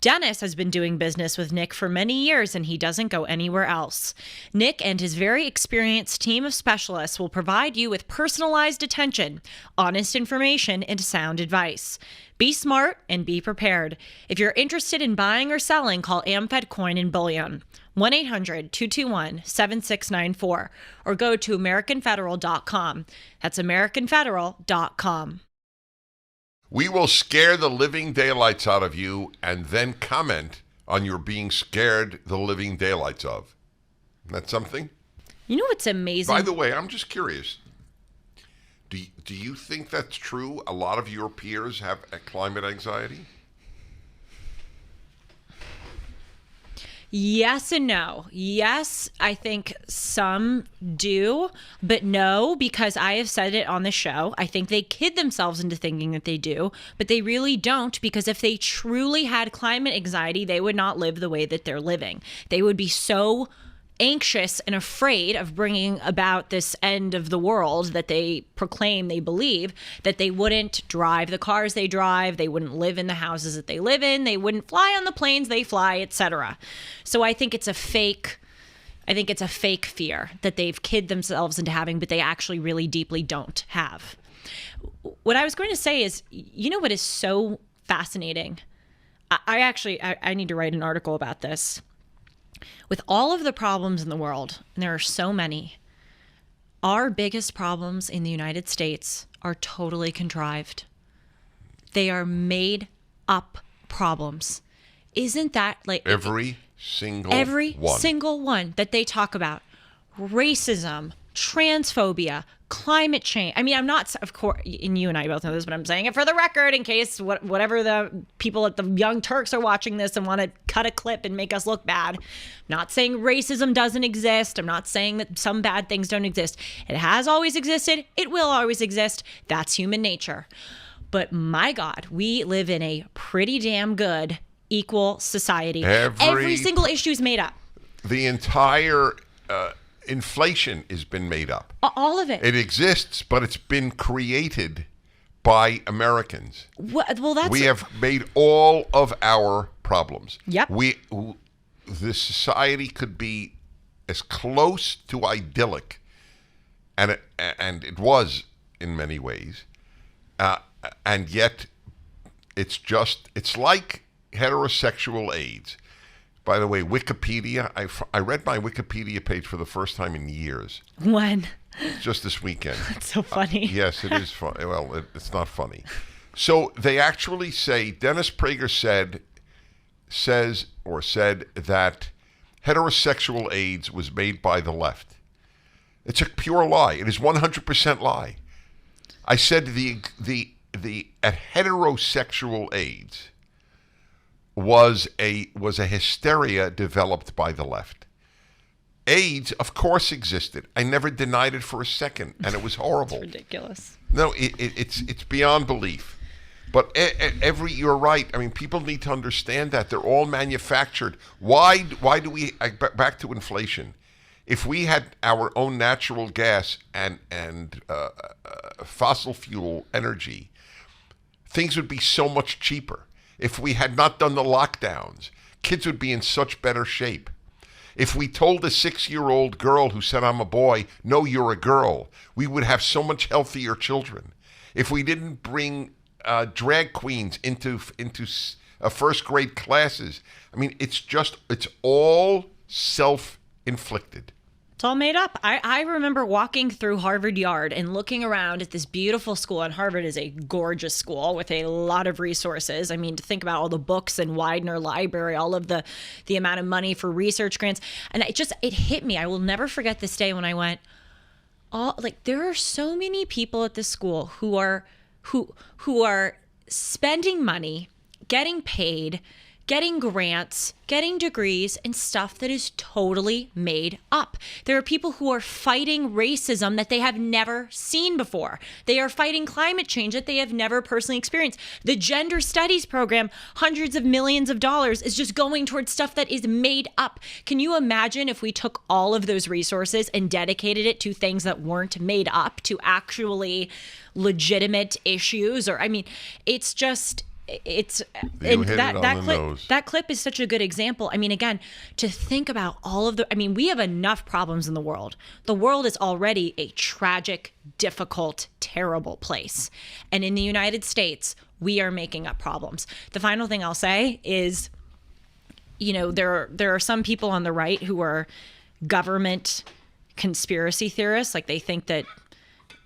Dennis has been doing business with Nick for many years, and he doesn't go anywhere else. Nick and his very experienced team of specialists will provide you with personalized attention, honest information, and sound advice. Be smart and be prepared. If you're interested in buying or selling, call AmFed Coin and Bullion, 1-800-221-7694, or go to AmericanFederal.com. That's AmericanFederal.com. We will scare the living daylights out of you and then comment on your being scared the living daylights of. Isn't that something? You know what's amazing? By the way, I'm just curious. Do you think that's true? A lot of your peers have a climate anxiety? Yes and no. Yes, I think some do, but no, because I have said it on the show. I think they kid themselves into thinking that they do, but they really don't, because if they truly had climate anxiety, they would not live the way that they're living. They would be so anxious and afraid of bringing about this end of the world that they proclaim they believe, that they wouldn't drive the cars they drive, they wouldn't live in the houses that they live in, they wouldn't fly on the planes they fly, etc. So I think it's a fake fear that they've kid themselves into having, but they actually really deeply don't have. What I was going to say is, you know what is so fascinating? I need to write an article about this. With all of the problems in the world, and there are so many, our biggest problems in the United States are totally contrived. They are made up problems. Isn't that like Every single one that they talk about? Racism, transphobia, climate change. I mean, I'm not, of course, and you and I both know this, but I'm saying it for the record in case whatever the people at the Young Turks are watching this and want to cut a clip and make us look bad. I'm not saying racism doesn't exist. I'm not saying that some bad things don't exist. It has always existed. It will always exist. That's human nature. But my God, we live in a pretty damn good, equal society. Every single issue is made up. The entire inflation has been made up. All of it. It exists, but it's been created by Americans. Well, we have made all of our problems. Yep. The society could be as close to idyllic, and it was in many ways, and yet It's like heterosexual AIDS. By the way, Wikipedia, I read my Wikipedia page for the first time in years. When? Just this weekend. That's so funny. Yes, it is funny. Well, it's not funny. So they actually say, Dennis Prager said that heterosexual AIDS was made by the left. It's a pure lie. It is 100% lie. I said the heterosexual AIDS was a hysteria developed by the left. AIDS, of course, existed. I never denied it for a second, and it was horrible. It's ridiculous. No, it's beyond belief. But you're right. I mean, people need to understand that they're all manufactured. Why do we back to inflation? If we had our own natural gas and fossil fuel energy, things would be so much cheaper. If we had not done the lockdowns, kids would be in such better shape. If we told a 6-year-old girl who said, I'm a boy, no, you're a girl, we would have so much healthier children. If we didn't bring drag queens into first grade classes, I mean, it's all self-inflicted. It's all made up. I remember walking through Harvard Yard and looking around at this beautiful school. And Harvard is a gorgeous school with a lot of resources. I mean, to think about all the books and Widener Library, all of the amount of money for research grants. And it hit me. I will never forget this day when I went, there are so many people at this school who are spending money, getting paid, getting grants, getting degrees, and stuff that is totally made up. There are people who are fighting racism that they have never seen before. They are fighting climate change that they have never personally experienced. The gender studies program, hundreds of millions of dollars, is just going towards stuff that is made up. Can you imagine if we took all of those resources and dedicated it to things that weren't made up, to actually legitimate issues? Or, I mean, it's just... that clip is such a good example. I mean, again, to think about we have enough problems in the world. The world is already a tragic, difficult, terrible place. And in the United States, we are making up problems. The final thing I'll say is, there are some people on the right who are government conspiracy theorists. Like, they think that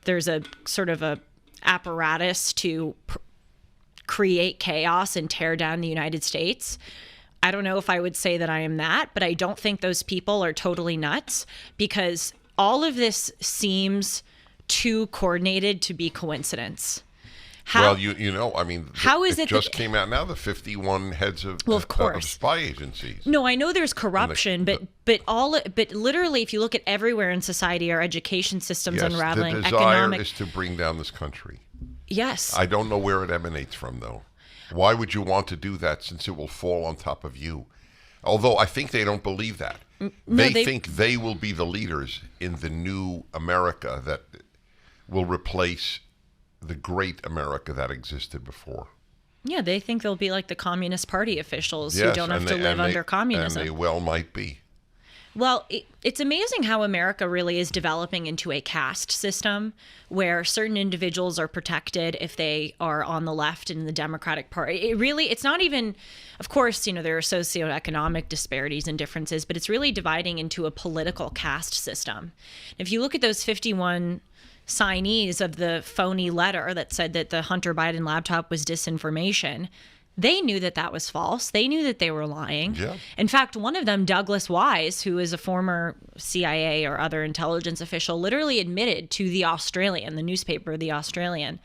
there's a sort of a apparatus to create chaos and tear down the United States. I don't know if I would say that I am that, but I don't think those people are totally nuts, because all of this seems too coordinated to be coincidence. How is it just came out now, the 51 heads of spy agencies. No, I know there's corruption, but literally, if you look at everywhere in society, our education systems unraveling, the desire is to bring down this country. Yes. I don't know where it emanates from, though. Why would you want to do that, since it will fall on top of you? Although I think they don't believe that. They think they will be the leaders in the new America that will replace the great America that existed before. Yeah, they think they'll be like the Communist Party officials who don't have to live under communism. And they well might be. Well, it's amazing how America really is developing into a caste system where certain individuals are protected if they are on the left in the Democratic Party. It's not even, of course, there are socioeconomic disparities and differences, but it's really dividing into a political caste system. If you look at those 51 signees of the phony letter that said that the Hunter Biden laptop was disinformation, they knew that that was false. They knew that they were lying. Yeah. In fact, one of them, Douglas Wise, who is a former CIA or other intelligence official, literally admitted to The Australian, the newspaper, The Australian.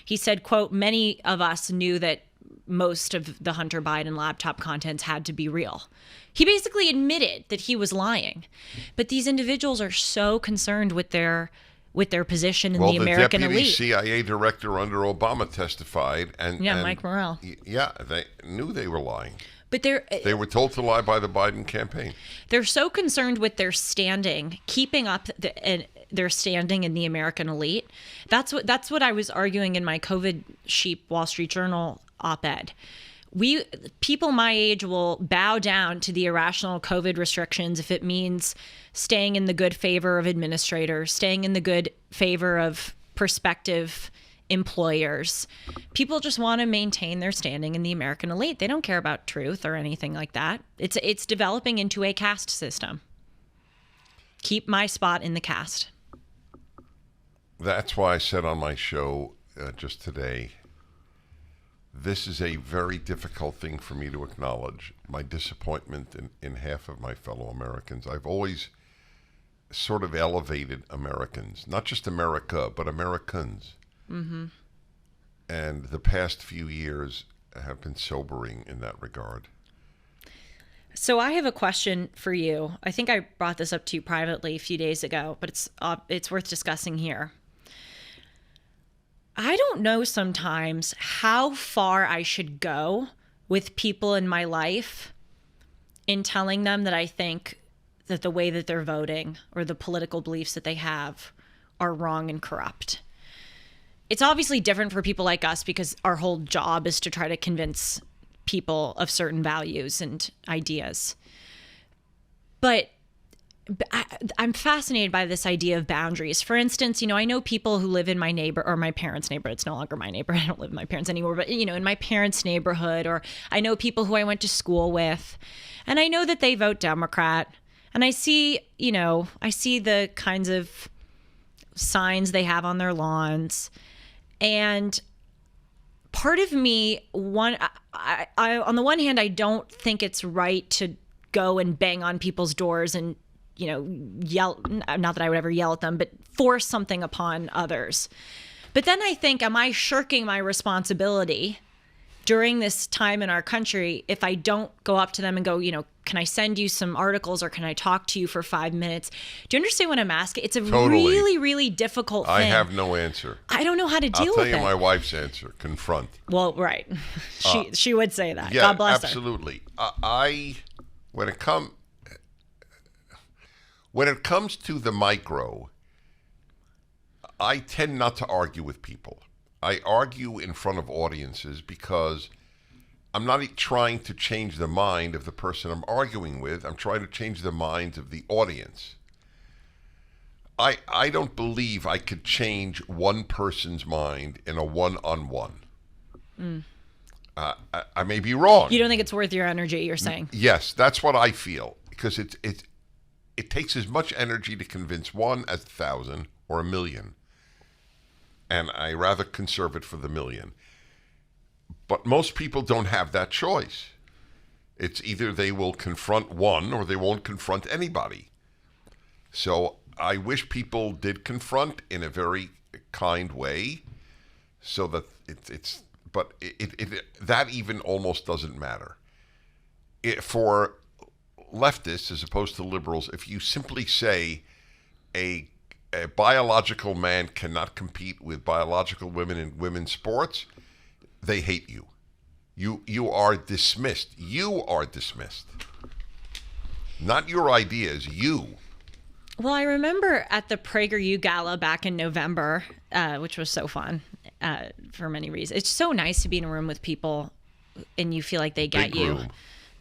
He said, quote, "Many of us knew that most of the Hunter Biden laptop contents had to be real." He basically admitted that he was lying. But these individuals are so concerned with their position in the American elite. Well, the deputy CIA director under Obama testified, and Mike Morrell. Yeah, they knew they were lying. But they were told to lie by the Biden campaign. They're so concerned with their standing, keeping up their standing in the American elite. That's what I was arguing in my COVID Sheep Wall Street Journal op-ed. People my age will bow down to the irrational COVID restrictions if it means staying in the good favor of administrators, staying in the good favor of prospective employers. People just want to maintain their standing in the American elite. They don't care about truth or anything like that. It's developing into a caste system. Keep my spot in the caste. That's why I said on my show just today, this is a very difficult thing for me to acknowledge, my disappointment in half of my fellow Americans. I've always sort of elevated Americans, not just America, but Americans. Mm-hmm. And the past few years have been sobering in that regard. So I have a question for you. I think I brought this up to you privately a few days ago, but it's worth discussing here. I don't know sometimes how far I should go with people in my life in telling them that I think that the way that they're voting or the political beliefs that they have are wrong and corrupt. It's obviously different for people like us because our whole job is to try to convince people of certain values and ideas. But I'm fascinated by this idea of boundaries. For instance, I know people who live in my parents' neighborhood. It's no longer my neighborhood. I don't live with my parents anymore, but in my parents' neighborhood, or I know people who I went to school with, and I know that they vote Democrat, and I see the kinds of signs they have on their lawns, and part of me, I on the one hand, I don't think it's right to go and bang on people's doors and yell, not that I would ever yell at them, but force something upon others. But then I think, am I shirking my responsibility during this time in our country if I don't go up to them and go, can I send you some articles or can I talk to you for 5 minutes? Do you understand what I'm asking? It's a really, really difficult thing. I have no answer. I don't know how to deal with it. I'll tell you my wife's answer, confront. Well, right. She would say that. Yeah, God bless absolutely. When it comes to the micro, I tend not to argue with people. I argue in front of audiences because I'm not trying to change the mind of the person I'm arguing with. I'm trying to change the minds of the audience. I don't believe I could change one person's mind in a one-on-one. I may be wrong. You don't think it's worth your energy, you're saying? Yes, that's what I feel. Because it takes as much energy to convince one as 1,000 or 1,000,000. And I rather conserve it for the 1,000,000. But most people don't have that choice. It's either they will confront one or they won't confront anybody. So I wish people did confront in a very kind way so that that even almost doesn't matter. For leftists as opposed to liberals, if you simply say a biological man cannot compete with biological women in women's sports, they hate you. You are dismissed. You are dismissed. Not your ideas, you. Well, I remember at the PragerU Gala back in November, which was so fun for many reasons. It's so nice to be in a room with people and you feel like they get you. Room.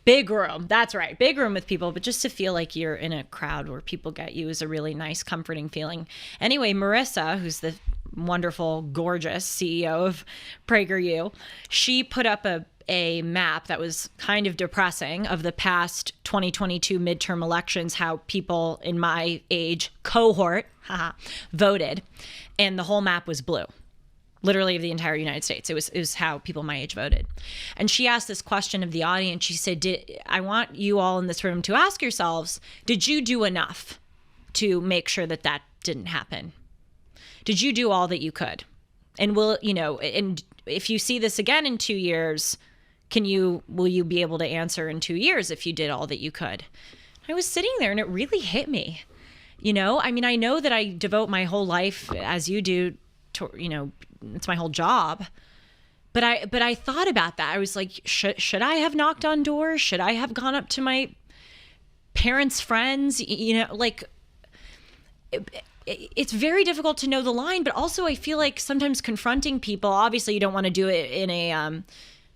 Big room. That's right. Big room with people. But just to feel like you're in a crowd where people get you is a really nice, comforting feeling. Anyway, Marissa, who's the wonderful, gorgeous CEO of PragerU, she put up a map that was kind of depressing of the past 2022 midterm elections, how people in my age cohort voted. And the whole map was blue. Literally of the entire United States. It was how people my age voted. And she asked this question of the audience. She said, I want you all in this room to ask yourselves, did you do enough to make sure that that didn't happen? Did you do all that you could? And and if you see this again in 2 years, will you be able to answer in 2 years if you did all that you could? I was sitting there and it really hit me. I know that I devote my whole life, as you do, to, it's my whole job. But I thought about that. I was like, should I have knocked on doors? Should I have gone up to my parents' friends? It's very difficult to know the line, but also I feel like sometimes confronting people, obviously you don't want to do it in a,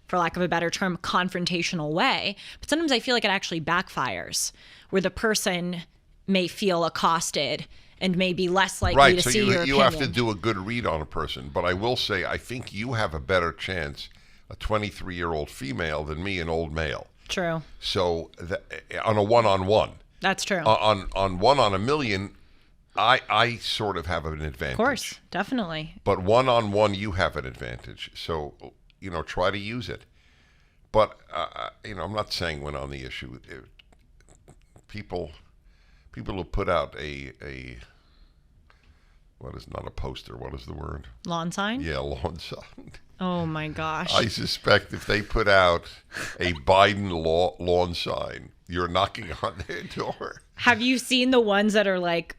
for lack of a better term, confrontational way. But sometimes I feel like it actually backfires, where the person may feel accosted and may be less likely Right, to so see your you have to opinion. do a good read on a person. But I will say, I think you have a better chance, a 23-year-old female, than me, an old male. True. So on a one-on-one. That's true. On one on a million, I sort of have an advantage. Of course, definitely. But one-on-one, you have an advantage. So, try to use it. But, I'm not saying when on the issue. People who put out a what is not a poster? What is the word? Lawn sign? Yeah, lawn sign. Oh, my gosh. I suspect if they put out a Biden lawn sign, you're knocking on their door. Have you seen the ones that are like,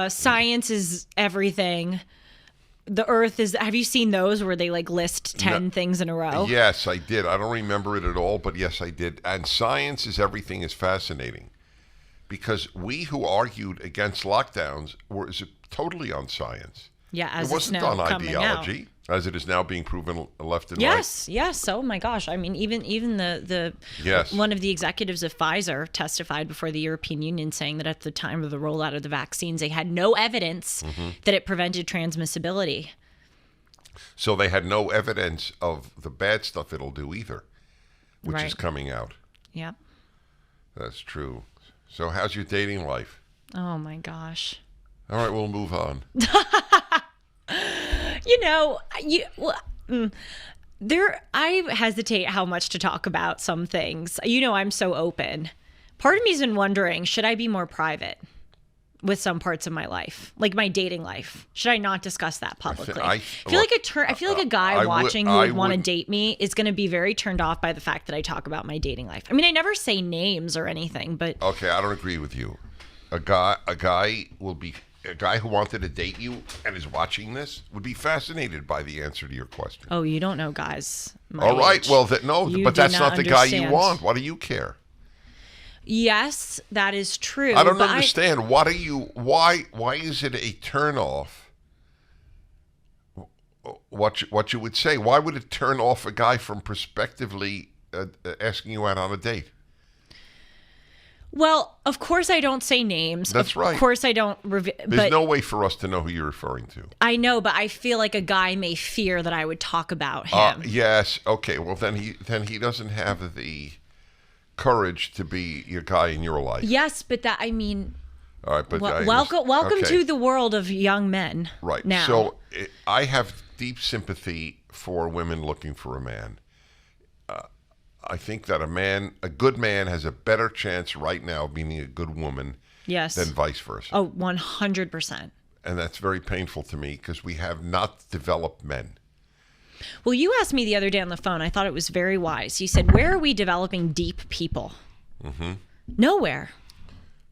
science is everything? The earth is... Have you seen those where they like list 10 things in a row? Yes, I did. I don't remember it at all, but yes, I did. And science is everything is fascinating. Because we who argued against lockdowns were totally on science. Yeah, as it it's wasn't now on coming ideology, as it is now being proven left and Yes, yes. Oh my gosh. I mean, even the Yes. one of the executives of Pfizer testified before the European Union saying that at the time of the rollout of the vaccines, they had no evidence that it prevented transmissibility. right. So they had no evidence of the bad stuff it'll do either, which is Right. coming out. Yep. That's true. So how's your dating life? Oh my gosh. All right, we'll move on. I hesitate how much to talk about some things. I'm so open. Part of me's been wondering, should I be more private with some parts of my life, like my dating life? Should I not discuss that publicly? I feel like a guy watching who would want to date me is going to be very turned off by the fact that I talk about my dating life. I mean, I never say names or anything, but Okay, I don't agree with you. A guy who wanted to date you and is watching this would be fascinated by the answer to your question. oh, you don't know guys. My All right, age. well, no, You but do that's not the guy you understand. want. What do you care? Yes, that is true. I don't but understand. Why is it a turnoff? What you would say? Why would it turn off a guy from prospectively asking you out on a date? Well, of course I don't say names. That's right. Of course I don't. There's But no way for us to know who you're referring to. I know, but I feel like a guy may fear that I would talk about him. Yes. Okay. Well, then he doesn't have the courage to be your guy in your life. Yes, but that, I mean, All right. But welcome okay. to the world of young men. Right. Now. So I have deep sympathy for women looking for a man. I think that a good man has a better chance right now of being a good woman Yes. than vice versa. Oh, 100%. And that's very painful to me because we have not developed men. Well, you asked me the other day on the phone. I thought it was very wise. You said, "Where are we developing deep people?" Mm-hmm. Nowhere.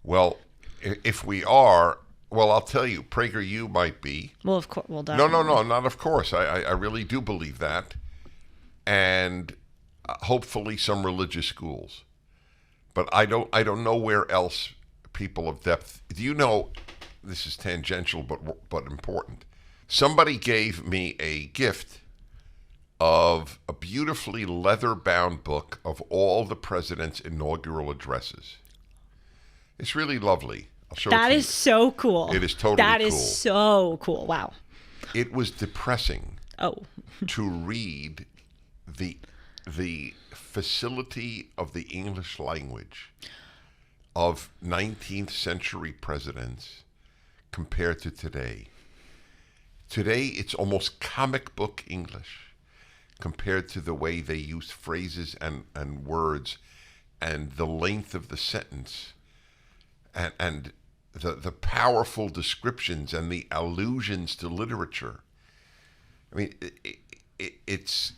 Well, if we are, well, I'll tell you, PragerU might be. Well, of course. Well, No, definitely. not of course. I really do believe that. And hopefully some religious schools. But I don't know where else people of depth. Do you know, this is tangential but important. Somebody gave me a gift of a beautifully leather-bound book of all the president's inaugural addresses. It's really lovely. I'll show it That to is you. so cool. It is totally That cool. is so cool. Wow. It was depressing Oh. to read the facility of the English language of 19th century presidents compared to today. Today, it's almost comic book English compared to the way they use phrases and words and the length of the sentence and the powerful descriptions and the allusions to literature. I mean, it's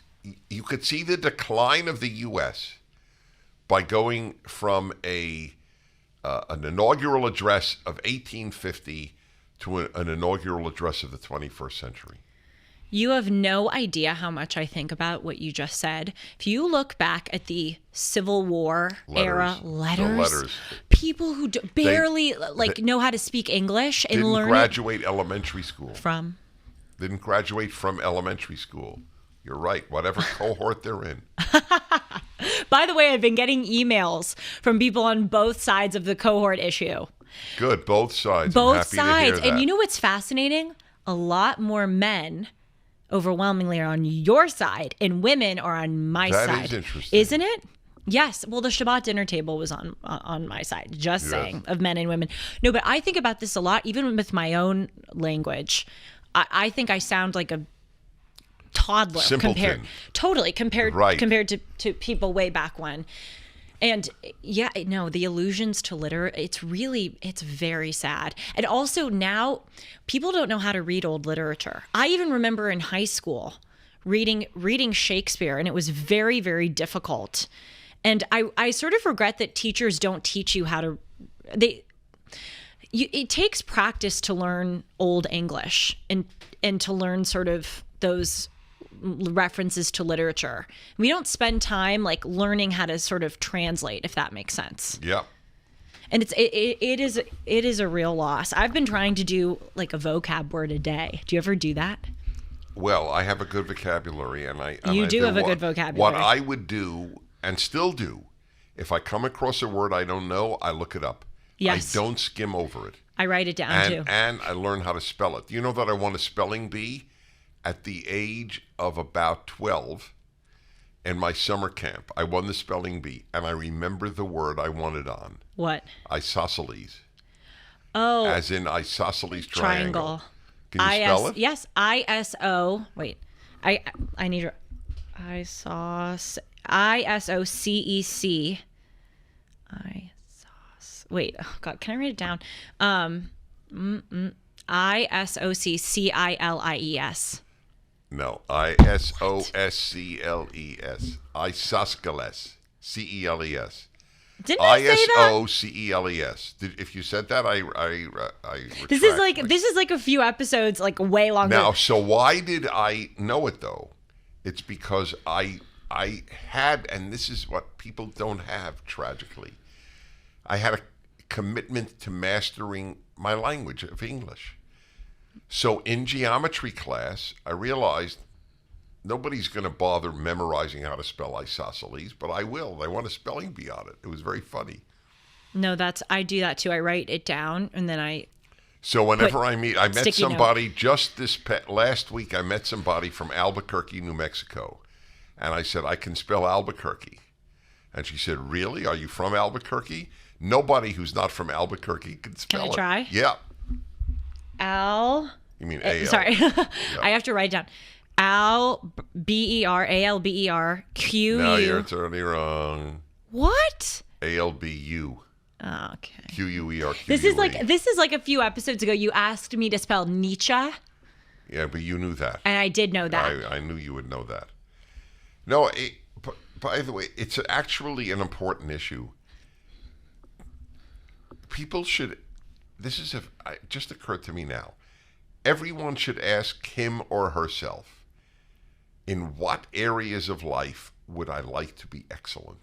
you could see the decline of the U.S. by going from an inaugural address of 1850 to an inaugural address of the 21st century. You have no idea how much I think about what you just said. If you look back at the Civil War era The letters, people who barely know how to speak English and Didn't learn graduate elementary school. it from. Didn't graduate from elementary school. You're right. Whatever cohort they're in. By the way, I've been getting emails from people on both sides of the cohort issue. Good. Both sides. I'm Both happy to sides. hear And that. you know what's fascinating? A lot more men overwhelmingly are on your side and women are on my That side. is interesting. Isn't it? Yes. Well, the Shabbat dinner table was on my side, just Yes. saying, of men and women. No, but I think about this a lot, even with my own language. I think I sound like a toddler Simpleton. compared Right. to people way back when. And yeah, no, the allusions to it's very sad. And also now people don't know how to read old literature. I even remember in high school reading Shakespeare, and it was very, very difficult. And I sort of regret that teachers don't teach you how to, it takes practice to learn Old English and to learn sort of those references to literature. We don't spend time like learning how to sort of translate, if that makes sense. Yeah. And it is a real loss. I've been trying to do like a vocab word a day. Do you ever do that? Well, I have a good vocabulary, and I You do have a good vocabulary. What I would do, and still do, if I come across a word I don't know, I look it up. Yes. I don't skim over it. I write it down too. And I learn how to spell it. Do you know that I won a spelling bee at the age of about 12 in my summer camp? I won the spelling bee, and I remember the word I won it on. What? Isosceles. Oh, As in isosceles triangle. Can you spell it? Yes, ISO. Wait, I need ISOCEC. Wait, oh God, can I write it down? ISOCCILIES. No, ISOSCLES. Isosceles. CELES. Didn't I say that? ISOCELES. If you said that, I retract This is my- like a few episodes, like way longer. Now, so why did I know it though? It's because I had, and this is what people don't have tragically, I had a commitment to mastering my language of English. So in geometry class, I realized nobody's going to bother memorizing how to spell isosceles, but I will. They want a spelling bee on it. It was very funny. No, I do that too. I write it down and then I. So whenever I met sticky somebody just last week, I met somebody from Albuquerque, New Mexico. And I said, I can spell Albuquerque. And she said, really? Are you from Albuquerque? Nobody who's not from Albuquerque can spell it. Can I try? Yeah. You mean A-L. Sorry. I have to write it down. ALBER QU. No, you're totally wrong. What? ALBU. Oh, okay. QUER. This is like a few episodes ago. You asked me to spell Nietzsche, Yeah, but you knew that. and I did know that. I knew you would know that. No, by the way, it's actually an important issue. People should, it just occurred to me now. Everyone should ask him or herself, in what areas of life would I like to be excellent?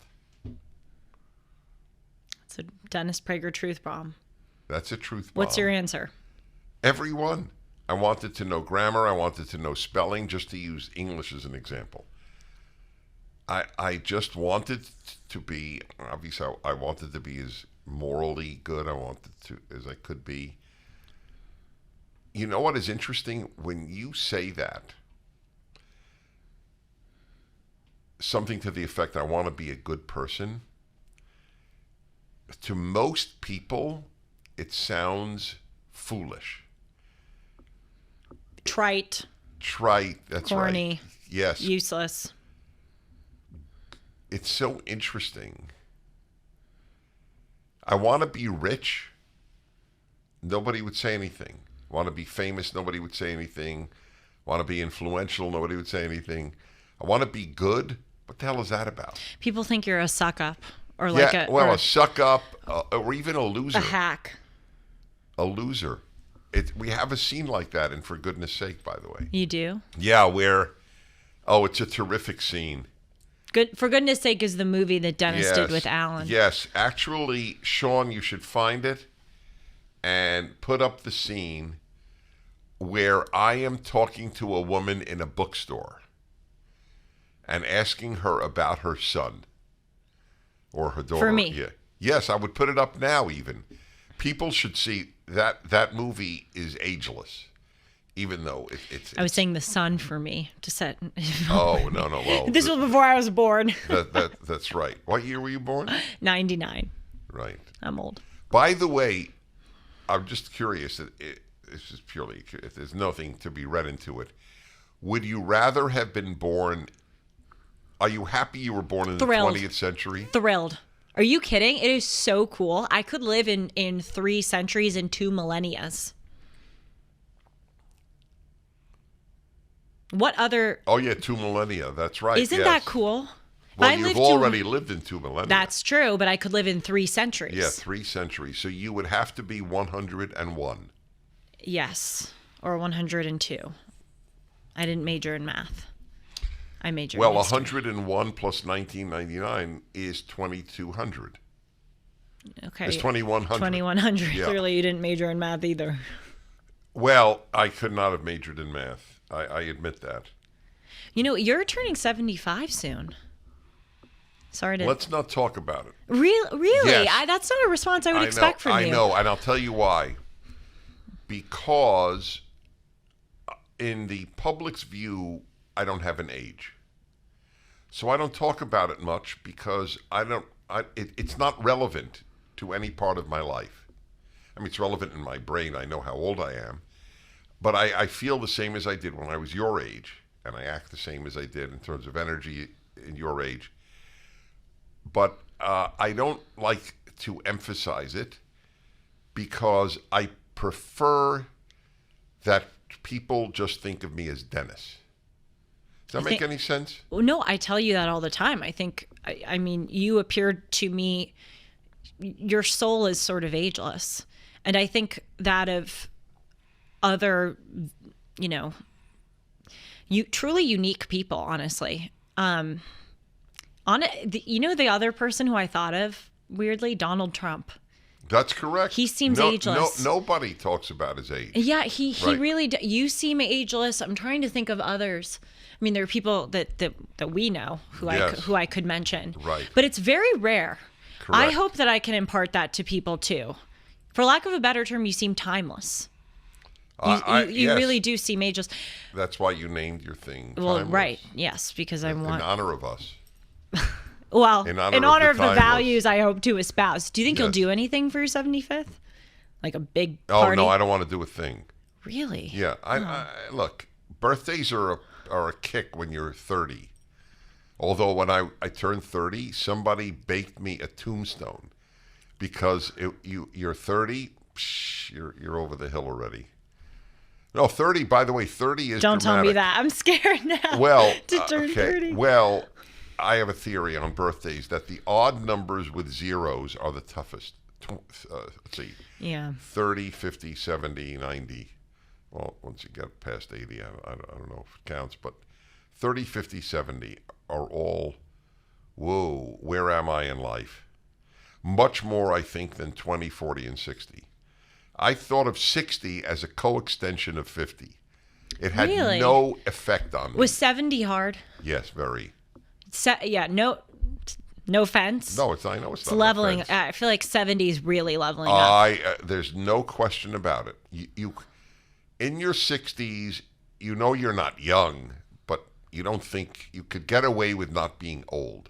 It's a Dennis Prager truth bomb. That's a truth bomb. What's your answer? Everyone. I wanted to know grammar. I wanted to know spelling, just to use English as an example. I just wanted to be, obviously, I wanted to be as morally good as I could be. You know what is interesting? When you say that, something to the effect, I want to be a good person, to most people, it sounds foolish. Trite. That's corny, right. Yes. useless. It's so interesting. I want to be rich. Nobody would say anything. Want to be famous. Nobody would say anything. Want to be influential. Nobody would say anything. I want to be good. What the hell is that about? People think you're a suck up or like a suck up, or even a loser. a hack. A loser. We have a scene like that in For Goodness Sake, by the way. You do? Yeah, where, it's a terrific scene. Good. For Goodness Sake is the movie that Dennis did with Alan. Yes. Actually, Sean, you should find it and put up the scene where I am talking to a woman in a bookstore and asking her about her son or her daughter. For me. Yeah. Yes, I would put it up now even. People should see that movie is ageless, even though I was saying the sun for me to set. Oh no! Well, this was before I was born. That's right. What year were you born? 99. Right. I'm old. By the way, I'm just curious. This is purely. There's nothing to be read into it. Would you rather have been born? Are you happy you were born in Thrilled. the 20th century? Thrilled. Are you kidding? It is so cool. I could live in 3 centuries and 2 millennias. What other... Oh, yeah, 2 millennia. That's right. Isn't that cool? Well, you've already lived in 2 millennia. That's true, but I could live in 3 centuries. Yeah, 3 centuries. So you would have to be 101. Yes, or 102. I didn't major in math. I majored in Well, history. 101 plus 1999 is 2200. Okay. It's 2100. 2100. Yeah. Clearly you didn't major in math either. Well, I could not have majored in math. I admit that. You know, you're turning 75 soon. Sorry to... Let's not talk about it. Really? Yes. That's not a response I would expect from you. I know, and I'll tell you why. Because in the public's view, I don't have an age. So I don't talk about it much because it's not relevant to any part of my life. I mean, it's relevant in my brain. I know how old I am. But I feel the same as I did when I was your age, and I act the same as I did in terms of energy in your age. But I don't like to emphasize it because I prefer that people just think of me as Dennis. Does that make any sense? Well, no, I tell you that all the time. I think, I mean, you appeared to me, your soul is sort of ageless. And I think that of other, truly unique people, honestly. The other person who I thought of, weirdly, Donald Trump. That's correct. He seems ageless. Nobody talks about his age. Yeah, he really. You seem ageless. I'm trying to think of others. I mean, there are people that we know who I could mention. Right. But it's very rare. Correct. I hope that I can impart that to people too. For lack of a better term, you seem timeless. You really do seem ageless. That's why you named your thing Well, Timeless. right. Yes, because I want... In honor of us. Well, in honor honor of the timeless. values I hope to espouse. Do you think you'll Yes. do anything for your 75th? Like a big Oh, party? no, I don't want to do a thing. Really? Yeah. I look, birthdays are a kick when you're 30. Although when I turned 30, somebody baked me a tombstone because you're 30, you're over the hill already. No, 30, by the way, 30 is Don't tell me dramatic. that. I'm scared now Well, to turn 30. Well, I have a theory on birthdays that the odd numbers with zeros are the toughest. Let's see. Yeah. 30, 50, 70, 90. Well, once you get past 80, I don't know if it counts, but 30, 50, 70 are all, whoa, where am I in life? Much more, I think, than 20, 40, and 60. I thought of 60 as a co-extension of 50. It had Really? no effect on me. Was 70 hard? Yes, very. No offense. No, it's I know it's It's not leveling. offense. I feel like 70 is really leveling up. There's no question about it. You in your 60s, you know you're not young, but you don't think you could get away with not being old.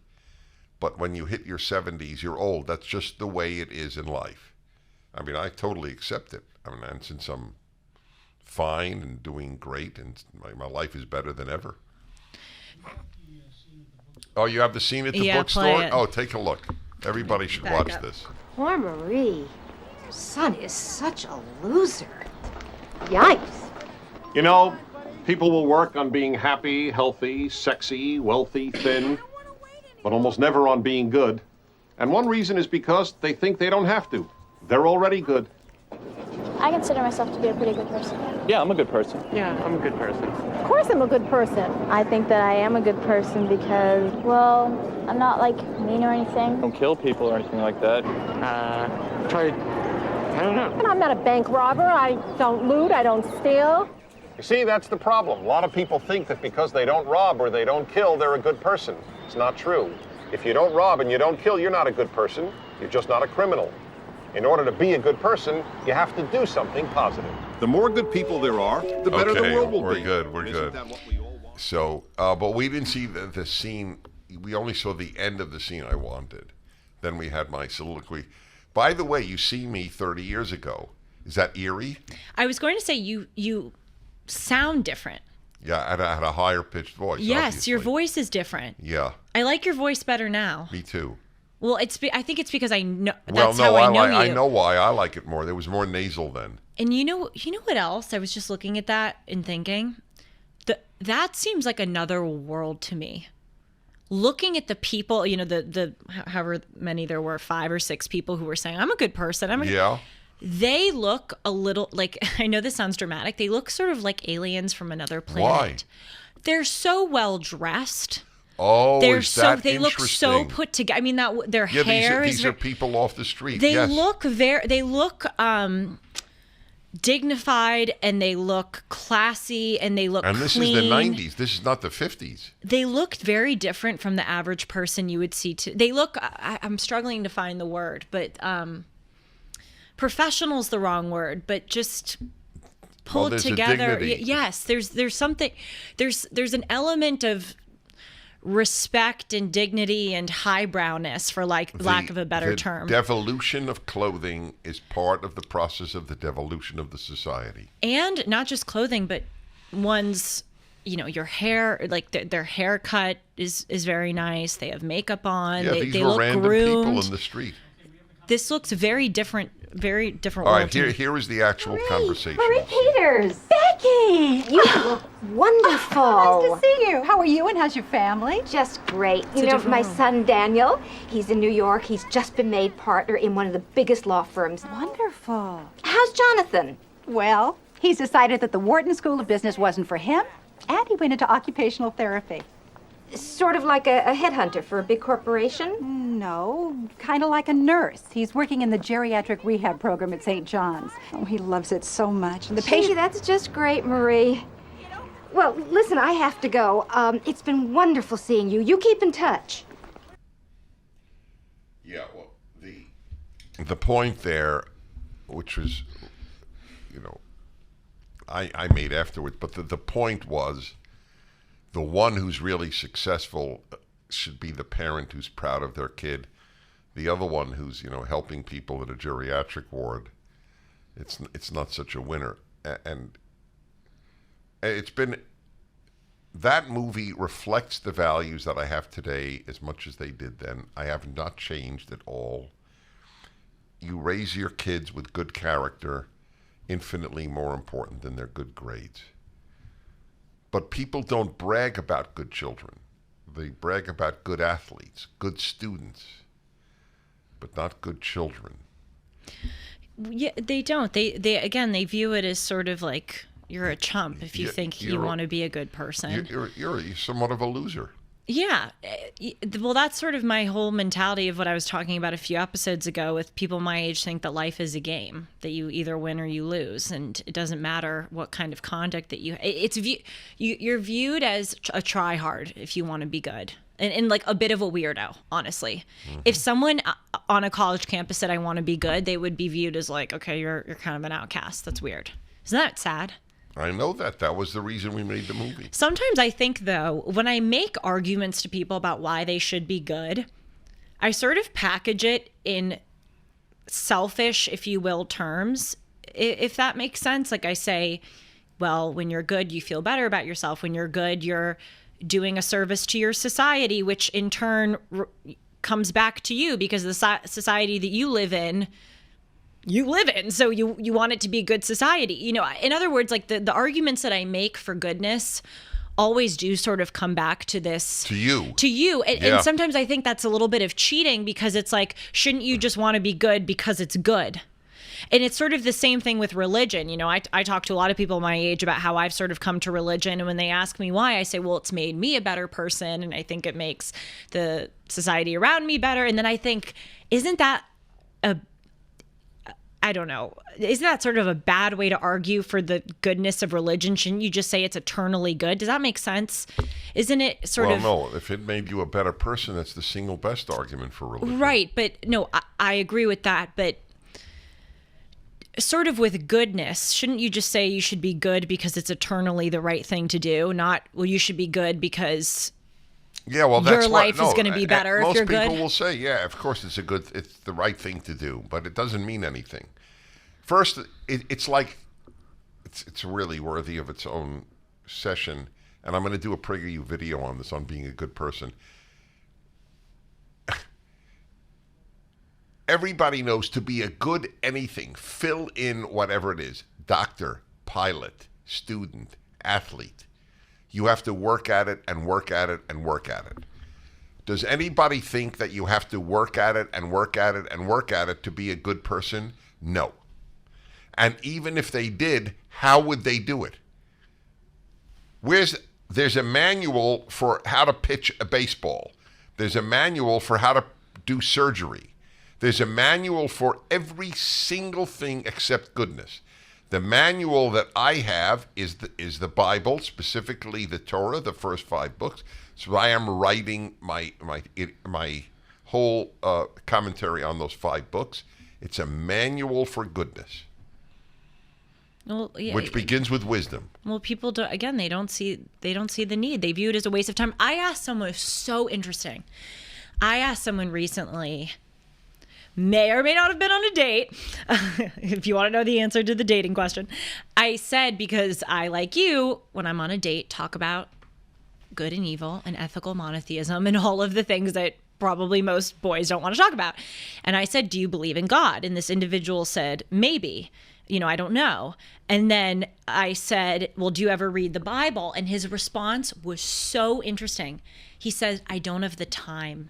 But when you hit your 70s, you're old. That's just the way it is in life. I mean, I totally accept it. I mean, and since I'm fine and doing great, and my life is better than ever. Oh, you have the scene at the Yeah, bookstore? play it. Oh, take a look. Everybody should Back watch up. this. Poor Marie. Your son is such a loser. Yikes. You know, people will work on being happy, healthy, sexy, wealthy, thin, but almost never on being good. And one reason is because they think they don't have to. They're already good. I consider myself to be a pretty good person. Yeah, I'm a good person. Yeah, I'm a good person. Of course I'm a good person. I think that I am a good person because, well, I'm not, like, mean or anything. Don't kill people or anything like that. I don't know. And I'm not a bank robber. I don't loot. I don't steal. You see, that's the problem. A lot of people think that because they don't rob or they don't kill, they're a good person. It's not true. If you don't rob and you don't kill, you're not a good person. You're just not a criminal. In order to be a good person, you have to do something positive. The more good people there are, the better the world will be. We're good. So, but we didn't see the scene. We only saw the end of the scene I wanted. Then we had my soliloquy. By the way, you see me 30 years ago. Is that eerie? I was going to say you sound different. Yeah, I had a higher pitched voice. Yes, obviously. your voice is different. Yeah. I like your voice better now. Me too. Well, I think it's because I know. Well, That's how I know you. I know why I like it more. There was more nasal then. And you know what else? I was just looking at that and thinking, that seems like another world to me. Looking at the people, the however many there were, 5 or 6 people who were saying, "I'm a good person." Yeah. They look a little like, I know this sounds dramatic. They look sort of like aliens from another planet. Why? They're so well dressed. Oh, They interesting? look so put together. I mean, their hair these are people off the street. They yes. look dignified, and they look classy, and they look clean. And this is the 90s. This is not the 50s. They looked very different from the average person you would see. They look, I'm struggling to find the word, but professional's the wrong word, but just pulled together. Yes, there's something, there's an element of respect and dignity and highbrowness, for lack of a better term. The devolution of clothing is part of the process of the devolution of the society. And not just clothing, but one's, your hair, like their haircut is very nice. They have makeup on. Yeah, they these were look random groomed. people in the street. This looks very different All right, here is the actual conversation. Marie Peters! Becky! You look wonderful. Nice to see you. How are you, and how's your family? Just great. a You know, different my world. son Daniel, he's in New York. He's just been made partner in one of the biggest law firms. Wonderful. How's Jonathan? Well, he's decided that the Wharton School of Business wasn't for him, and he went into occupational therapy. Sort of like a headhunter for a big corporation? No, kind of like a nurse. He's working in the geriatric rehab program at St. John's. Oh, he loves it so much. And the Gee, patient... that's just great, Marie. Well, listen, I have to go. It's been wonderful seeing you. You keep in touch. Yeah, well, the point there, which was, I made afterwards, but the point was, the one who's really successful should be the parent who's proud of their kid. The other one who's, helping people in a geriatric ward, it's not such a winner. And it's been, that movie reflects the values that I have today as much as they did then. I have not changed at all. You raise your kids with good character, infinitely more important than their good grades. But people don't brag about good children. They brag about good athletes, good students, but not good children. Yeah, they don't. They view it as sort of like you're a chump if you think you want to be a good person. You're somewhat of a loser. Yeah. Well, that's sort of my whole mentality of what I was talking about a few episodes ago, with people my age think that life is a game, that you either win or you lose, and it doesn't matter what kind of conduct that you're viewed as a try-hard if you want to be good, and like a bit of a weirdo, honestly. Mm-hmm. If someone on a college campus said I want to be good, they would be viewed as like, okay, you're kind of an outcast. That's weird. Isn't that sad? I know that. That was the reason we made the movie. Sometimes I think, though, when I make arguments to people about why they should be good, I sort of package it in selfish, if you will, terms, if that makes sense. Like I say, well, when you're good, you feel better about yourself. When you're good, you're doing a service to your society, which in turn comes back to you because the society that you live in, so you want it to be a good society. In other words, like the arguments that I make for goodness always do sort of come back to this. To you. And sometimes I think that's a little bit of cheating, because it's like, shouldn't you just want to be good because it's good? And it's sort of the same thing with religion. I talk to a lot of people my age about how I've sort of come to religion. And when they ask me why, I say, well, it's made me a better person. And I think it makes the society around me better. And then I think, isn't that isn't that sort of a bad way to argue for the goodness of religion? Shouldn't you just say it's eternally good? Does that make sense? Isn't it sort of... Well, no. If it made you a better person, that's the single best argument for religion. Right. But no, I agree with that. But sort of with goodness, shouldn't you just say you should be good because it's eternally the right thing to do? Not, well, you should be good because well, your life is going to be better if you're good. Most people will say, yeah, of course it's the right thing to do, but it doesn't mean anything. First, it's really worthy of its own session, and I'm going to do a PragerU video on this, on being a good person. Everybody knows to be a good anything, fill in whatever it is, doctor, pilot, student, athlete. You have to work at it and work at it and work at it. Does anybody think that you have to work at it and work at it and work at it to be a good person? No. And even if they did, how would they do it? There's a manual for how to pitch a baseball. There's a manual for how to do surgery. There's a manual for every single thing except goodness. The manual that I have is the Bible, specifically the Torah, the first 5 books. So I am writing my whole commentary on those 5 books. It's a manual for goodness, which begins with wisdom. Well, people don't. Again, they don't see the need. They view it as a waste of time. I asked someone, so interesting. I asked someone recently, may or may not have been on a date, if you want to know the answer to the dating question. I said, because I, like you, when I'm on a date, talk about good and evil and ethical monotheism and all of the things that probably most boys don't want to talk about. And I said, do you believe in God? And this individual said, maybe. I don't know. And then I said, well, do you ever read the Bible? And his response was so interesting. He said, I don't have the time.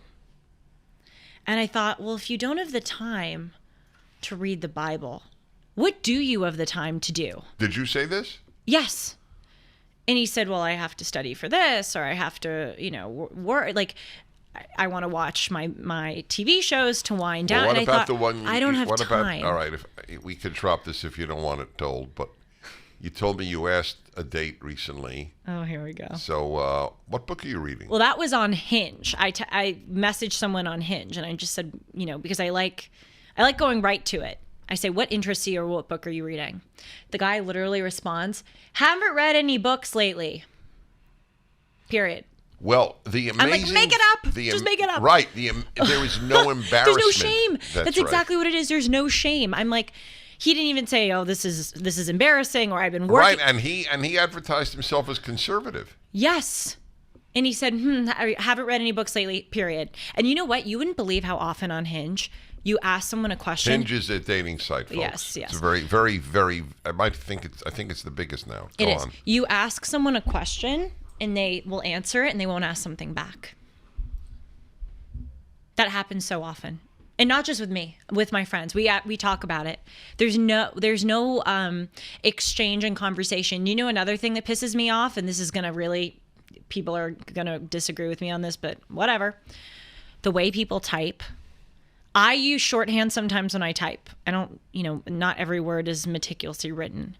And I thought, well, if you don't have the time to read the Bible, what do you have the time to do? Did you say this? Yes. And he said, well, I have to study for this, or I have to, work. Like, I want to watch my TV shows to wind down. Well, what and about I thought, the one? I don't have time. All right, if we could drop this if you don't want it told, but you told me you asked a date recently. Oh, here we go. So, what book are you reading? Well, that was on Hinge. I messaged someone on Hinge, and I just said, because I like going right to it. I say, what interests you, or what book are you reading? The guy literally responds, haven't read any books lately. Period. Well, the amazing... I'm like, make it up. Just make it up. Right. There is no embarrassment. There's no shame. That's right. exactly what it is. There's no shame. I'm like, he didn't even say, oh, this is embarrassing, or I've been working. Right, and he advertised himself as conservative. Yes. And he said, I haven't read any books lately, period. And you know what? You wouldn't believe how often on Hinge you ask someone a question. Hinge is a dating site, folks. Yes. It's a very, very, very, I think it's the biggest now. Go on. You ask someone a question, and they will answer it, and they won't ask something back. That happens so often. And not just with me, with my friends. We talk about it. There's no exchange and conversation. Another thing that pisses me off, and this is going to really, people are going to disagree with me on this, but whatever. The way people type. I use shorthand sometimes when I type. I don't, not every word is meticulously written.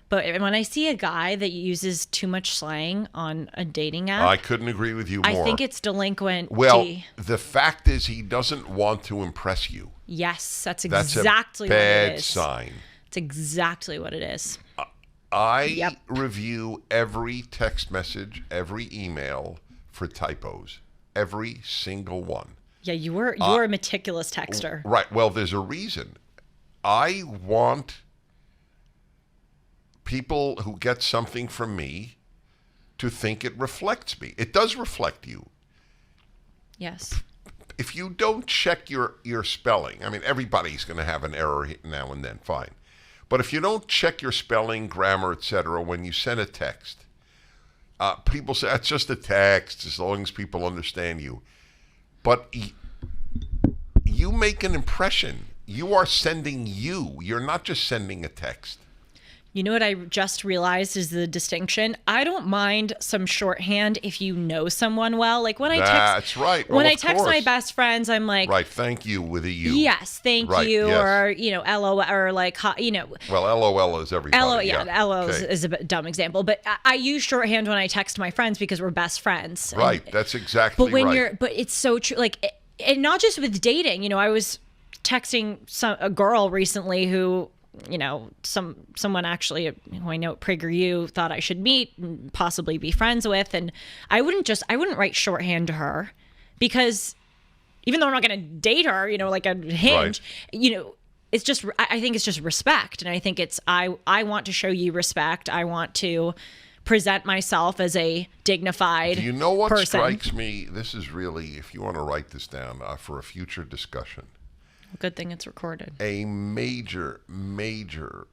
But when I see a guy that uses too much slang on a dating app, I couldn't agree with you more. I think it's delinquent. Well, the fact is he doesn't want to impress you. Yes, that's exactly what it is. That's a bad sign. It's exactly what it is. I review every text message, every email for typos, every single one. Yeah, you're a meticulous texter. Right. Well, there's a reason. I want people who get something from me to think it reflects me. It does reflect you. Yes. If you don't check your spelling, I mean, everybody's going to have an error now and then, fine. But if you don't check your spelling, grammar, etc., when you send a text, people say, it's just a text as long as people understand you. But you make an impression. You are sending you. You're not just sending a text. You know what I just realized is the distinction? I don't mind some shorthand if you know someone well. Like when I text, that's right. When I text my best friends, I'm like, right, thank you with a U. Yes, thank you, yes. Or LOL, or like Well, LOL is everybody. LOL is a dumb example, but I use shorthand when I text my friends because we're best friends. Right, that's exactly right. But it's so true. Like, and not just with dating. I was texting a girl recently who someone actually who I know at PragerU thought I should meet and possibly be friends with, and I wouldn't write shorthand to her, because even though I'm not going to date her, like a Hinge, it's just, I think it's just respect. And I think I want to show you respect. I want to present myself as a dignified person. Do you know what strikes me? This is really, if you want to write this down for a future discussion. Good thing it's recorded. A major, major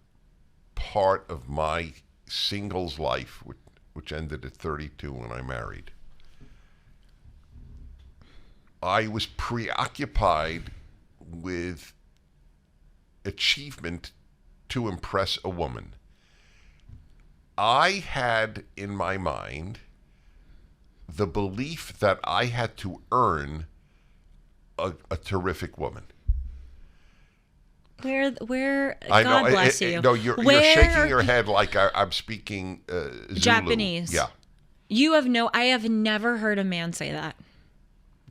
part of my singles life, which ended at 32 when I married, I was preoccupied with achievement to impress a woman. I had in my mind the belief that I had to earn a terrific woman. Where I God know, bless you. No, you're shaking your head like I'm speaking Zulu. Japanese. Yeah. I have never heard a man say that.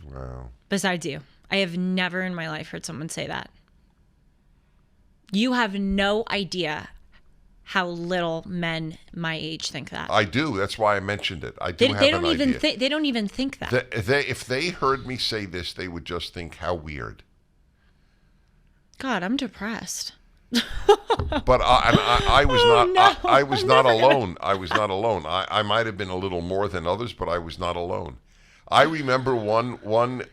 Wow. Besides you. I have never in my life heard someone say that. You have no idea how little men my age think that. I do. That's why I mentioned it. I do have an idea. They don't even think that. If they heard me say this, they would just think, how weird. God, I'm depressed. But I was not. No, I was not alone. I was not alone. I might have been a little more than others, but I was not alone. I remember one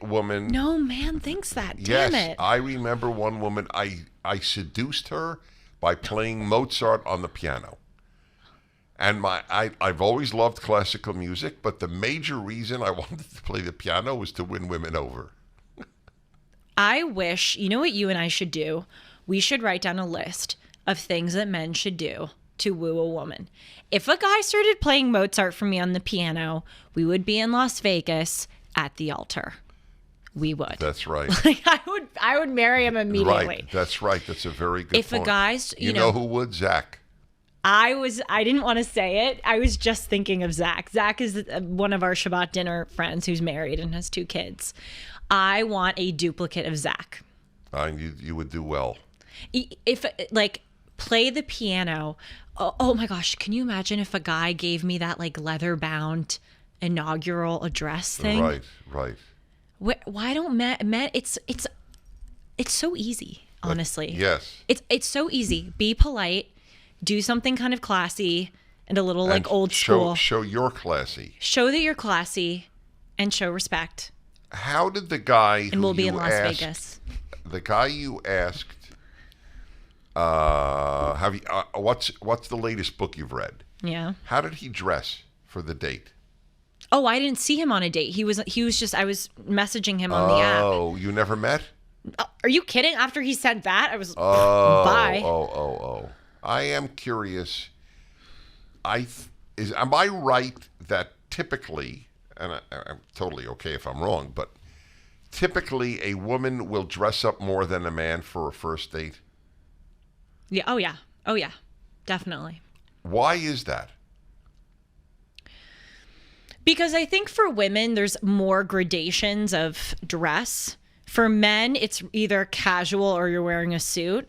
woman. No man thinks that. Yes, Damn it. I remember one woman. I seduced her by playing Mozart on the piano. And I've always loved classical music, but the major reason I wanted to play the piano was to win women over. I wish, you know what you and I should do? We should write down a list of things that men should do to woo a woman. If a guy started playing Mozart for me on the piano, we would be in Las Vegas at the altar. We would. That's right. Like I would marry him immediately. Right. That's right. That's a very good point. If a guy's, you know who would? Zach. I didn't want to say it. I was just thinking of Zach. Zach is one of our Shabbat dinner friends who's married and has 2 kids. I want a duplicate of Zach. You would do well. If play the piano. Oh my gosh, can you imagine if a guy gave me that leather bound inaugural address thing? Right. Why don't men it's so easy, honestly. Yes. It's so easy. Be polite, do something kind of classy and a little old school. Show you're classy. Show that you're classy and show respect. How did the guy and we'll be in Las Vegas. The guy you asked, what's the latest book you've read? Yeah. How did he dress for the date? Oh, I didn't see him on a date. He was just, I was messaging him on the app. Oh, you never met? Are you kidding? After he said that, I was, bye. Oh. I am curious. Am I right that typically, and I'm totally okay if I'm wrong, but typically a woman will dress up more than a man for a first date? Yeah. Oh, yeah. Definitely. Why is that? Because I think for women, there's more gradations of dress. For men, it's either casual or you're wearing a suit.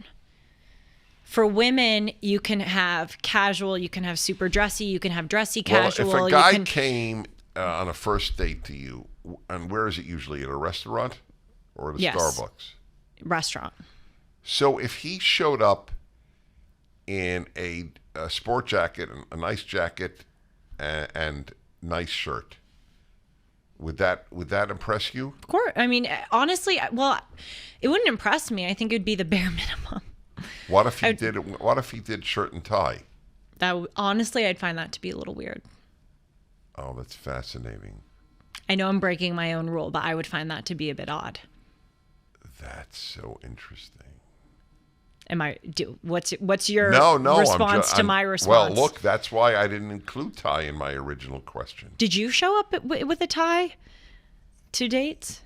For women, you can have casual, you can have super dressy, you can have dressy casual. Well, if a guy came on a first date to you, and where is it usually? At a restaurant or at a Starbucks? Restaurant. So if he showed up in a sport jacket, a nice jacket, and nice shirt, would that impress you? Of course. I mean, honestly, it wouldn't impress me. I think it would be the bare minimum. What if he did shirt and tie? Honestly, I'd find that to be a little weird. Oh, that's fascinating. I know I'm breaking my own rule, but I would find that to be a bit odd. That's so interesting. What's your response to my response? Well, look, that's why I didn't include tie in my original question. Did you show up with a tie to dates?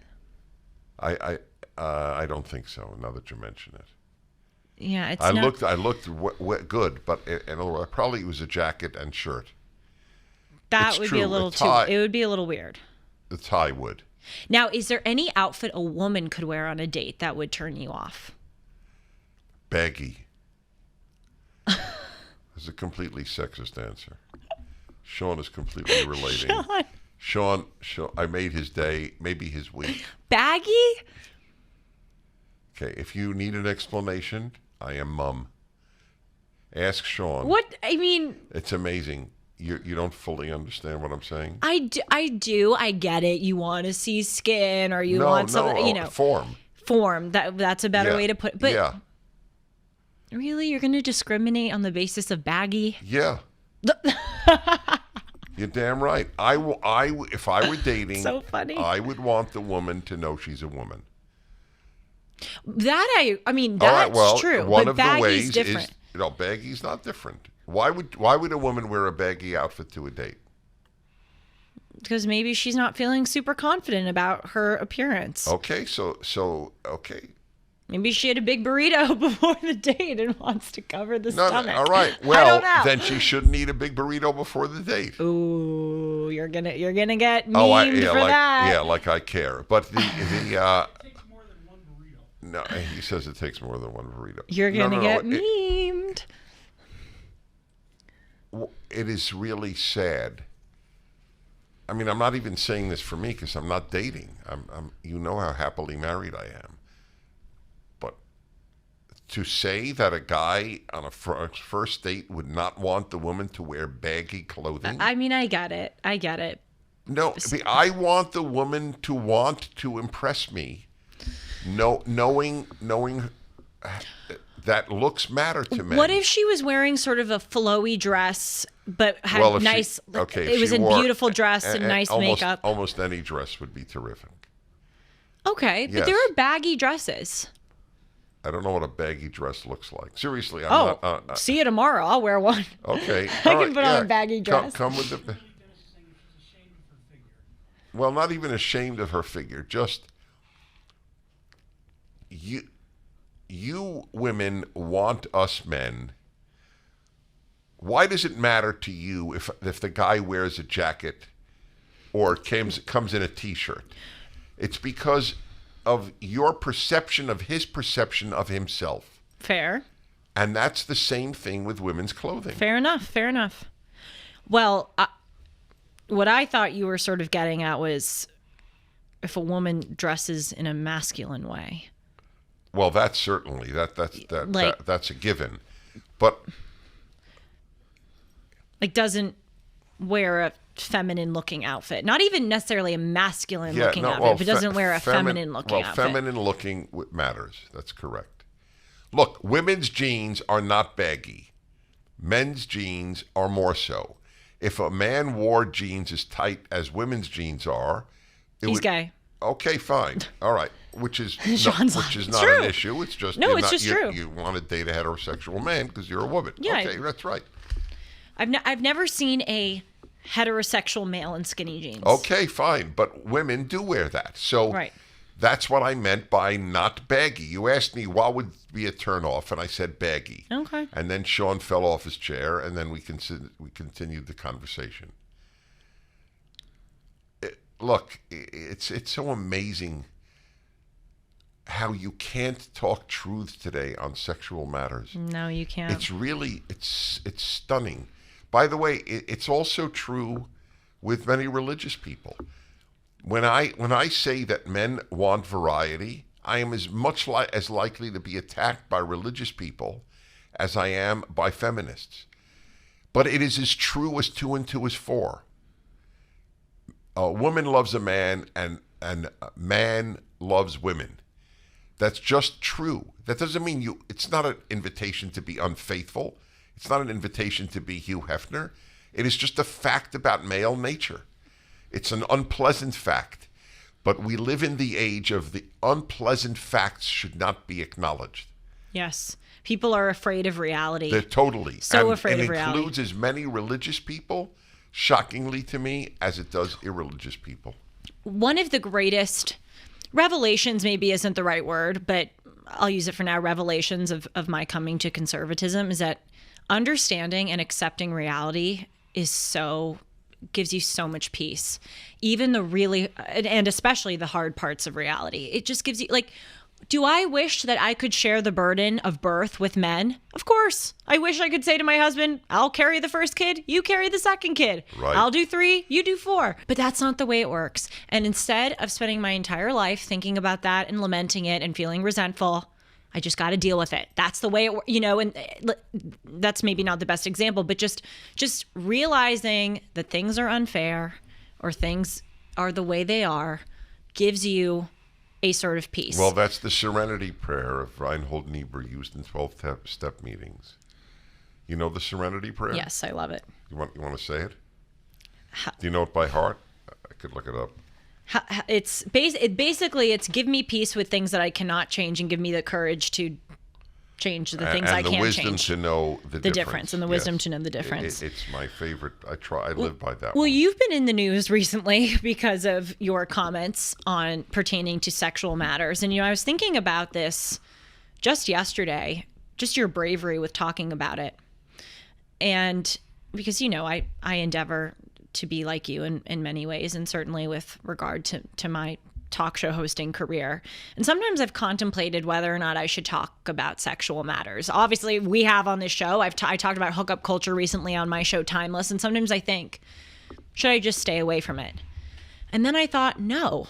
I don't think so. Now that you mention it. Yeah, I looked good, but probably it was a jacket and shirt. That would be a little too. It would be a little weird. The tie would. Now, is there any outfit a woman could wear on a date that would turn you off? Baggy. This is a completely sexist answer. Sean is completely relating. Sean, I made his day, maybe his week. Baggy? Okay, if you need an explanation, I am mum. Ask Sean. What? I mean... It's amazing. You don't fully understand what I'm saying? I do. I get it. You want to see skin or you want something, form. Form. That's a better way to put it. But yeah. Really? You're going to discriminate on the basis of baggy? Yeah. You're damn right. If I were dating, so funny. I would want the woman to know she's a woman. I mean, that's true. One but of the baggy's ways different. is, baggy's not different. Why would a woman wear a baggy outfit to a date? Because maybe she's not feeling super confident about her appearance. Okay, so okay. Maybe she had a big burrito before the date and wants to cover the stomach. No, all right. Well, then she shouldn't eat a big burrito before the date. Ooh, you're gonna get memed for that. Yeah, like I care. But the It takes more than one burrito. no, he says it takes more than one burrito. You're gonna get memed. It is really sad. I mean, I'm not even saying this for me because I'm not dating. I'm you know how happily married I am. But to say that a guy on a first date would not want the woman to wear baggy clothing. I mean, I get it. No, I want the woman to want to impress me, knowing that looks matter to men. What if she was wearing sort of a flowy dress, but had nice? It was a beautiful dress and nice makeup. Almost any dress would be terrific. Okay, but there are baggy dresses. I don't know what a baggy dress looks like. Seriously, I'm not. See you tomorrow. I'll wear one. Okay, I can put on a baggy dress. Come with the. Well, not even ashamed of her figure. Just you women want us men. Why does it matter to you if the guy wears a jacket or comes in a T-shirt? It's because of your perception of his perception of himself. Fair. And that's the same thing with women's clothing. Fair enough. Well, what I thought you were sort of getting at was if a woman dresses in a masculine way. Well, that's certainly that's a given, but doesn't wear a feminine-looking outfit. Not even necessarily a masculine-looking outfit, but doesn't wear a feminine-looking outfit. Well, feminine-looking matters. That's correct. Look, women's jeans are not baggy. Men's jeans are more so. If a man wore jeans as tight as women's jeans are, he's gay. Okay, fine. All right. Which is not true. an issue. It's just true. You want to date a heterosexual man because you're a woman. Yeah, okay, that's right. I've never seen a heterosexual male in skinny jeans. Okay, fine, but women do wear that. So that's what I meant by not baggy. You asked me what would be a turnoff, and I said baggy. Okay. And then Sean fell off his chair, and then we continued the conversation. Look, it's so amazing how you can't talk truth today on sexual matters. No, you can't. It's really, it's stunning. By the way, it's also true with many religious people. When I say that men want variety, I am as much as likely to be attacked by religious people as I am by feminists. But it is as true as 2 and 2 is 4. A woman loves a man and a man loves women. That's just true. That doesn't mean it's not an invitation to be unfaithful. It's not an invitation to be Hugh Hefner. It is just a fact about male nature. It's an unpleasant fact. But we live in the age of the unpleasant facts should not be acknowledged. Yes. People are afraid of reality. They're totally. Afraid of reality. It includes as many religious people, shockingly to me, as it does irreligious people. One of the greatest revelations, maybe isn't the right word, but I'll use it for now, revelations of my coming to conservatism is that understanding and accepting reality gives you so much peace. Even the really, and especially the hard parts of reality. It just gives you, Do I wish that I could share the burden of birth with men? Of course. I wish I could say to my husband, I'll carry the first kid, you carry the second kid. Right. I'll do 3, you do 4. But that's not the way it works. And instead of spending my entire life thinking about that and lamenting it and feeling resentful, I just got to deal with it. That's the way it, and that's maybe not the best example, but just realizing that things are unfair or things are the way they are gives you a sort of peace. Well, that's the serenity prayer of Reinhold Niebuhr used in 12-step meetings. You know the serenity prayer? Yes, I love it. You want to say it? Do you know it by heart? I could look it up. It's basically it's give me peace with things that I cannot change and give me the courage to change the things I can't change. And the wisdom to know the difference. And the wisdom to know the difference. It's my favorite. I live by that one. Well, you've been in the news recently because of your comments on pertaining to sexual matters. And, I was thinking about this just yesterday, just your bravery with talking about it. And because, I endeavor to be like you in many ways, and certainly with regard to my talk show hosting career. And sometimes I've contemplated whether or not I should talk about sexual matters. Obviously, we have on this show. I talked about hookup culture recently on my show Timeless, and sometimes I think, should I just stay away from it? And then I thought, no,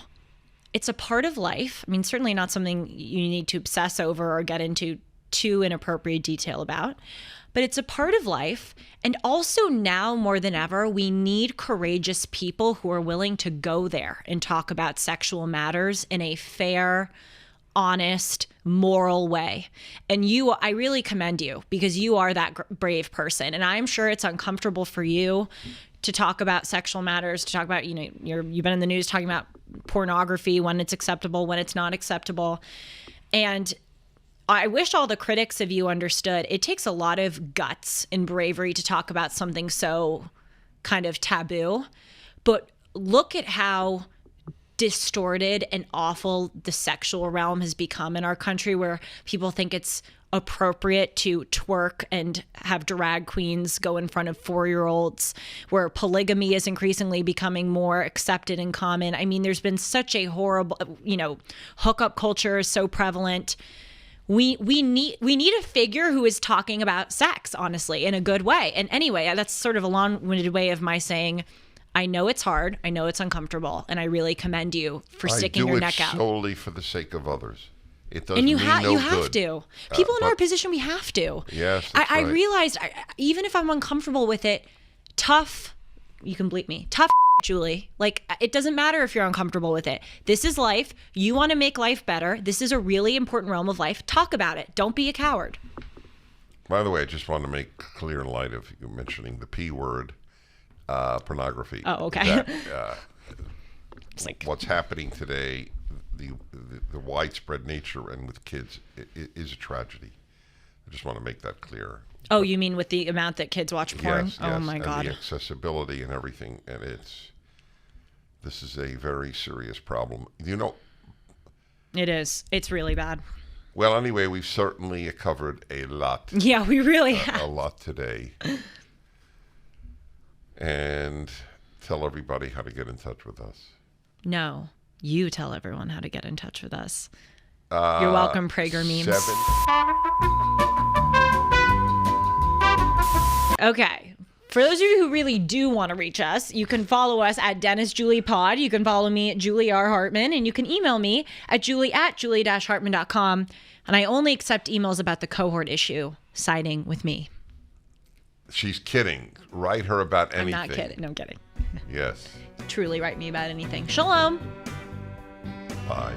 it's a part of life. I mean, certainly not something you need to obsess over or get into too inappropriate detail about, but it's a part of life. And also now more than ever, we need courageous people who are willing to go there and talk about sexual matters in a fair, honest, moral way. And I really commend you because you are that brave person. And I'm sure it's uncomfortable for you to talk about sexual matters, to talk about, you've been in the news talking about pornography, when it's acceptable, when it's not acceptable. And I wish all the critics of you understood it takes a lot of guts and bravery to talk about something so kind of taboo. But look at how distorted and awful the sexual realm has become in our country, where people think it's appropriate to twerk and have drag queens go in front of 4-year-olds, where polygamy is increasingly becoming more accepted and common. I mean, there's been such a horrible, hookup culture is so prevalent. We need a figure who is talking about sex, honestly, in a good way. And anyway, that's sort of a long-winded way of my saying, I know it's hard, I know it's uncomfortable, and I really commend you for sticking your neck out. I do it solely for the sake of others. It does and you me no you have good. to. People in our position, we have to. Yes, that's I right. realized, even if I'm uncomfortable with it, tough, you can bleep me, tough Julie. Like, it doesn't matter if you're uncomfortable with it. This is life. You want to make life better. This is a really important realm of life. Talk about it. Don't be a coward. By the way, I just want to make clear in light of you mentioning the P word, pornography. Oh, okay. That, what's happening today, the widespread nature and with kids is a tragedy. I just want to make that clear. Oh, you mean with the amount that kids watch porn? Yes, oh my and God. the accessibility and everything, and this is a very serious problem. It is. It's really bad. Well, anyway, we've certainly covered a lot. Yeah, we really have. A lot today. And tell everybody how to get in touch with us. No, you tell everyone how to get in touch with us. You're welcome, Prager memes. 7. Okay. For those of you who really do want to reach us, you can follow us at DennisJuliePod. You can follow me at Julie R. Hartman, and you can email me at julie@julie-hartman.com. And I only accept emails about the cohort issue, siding with me. She's kidding. Write her about anything. I'm not kidding. No, I'm kidding. Yes. Truly write me about anything. Shalom. Bye.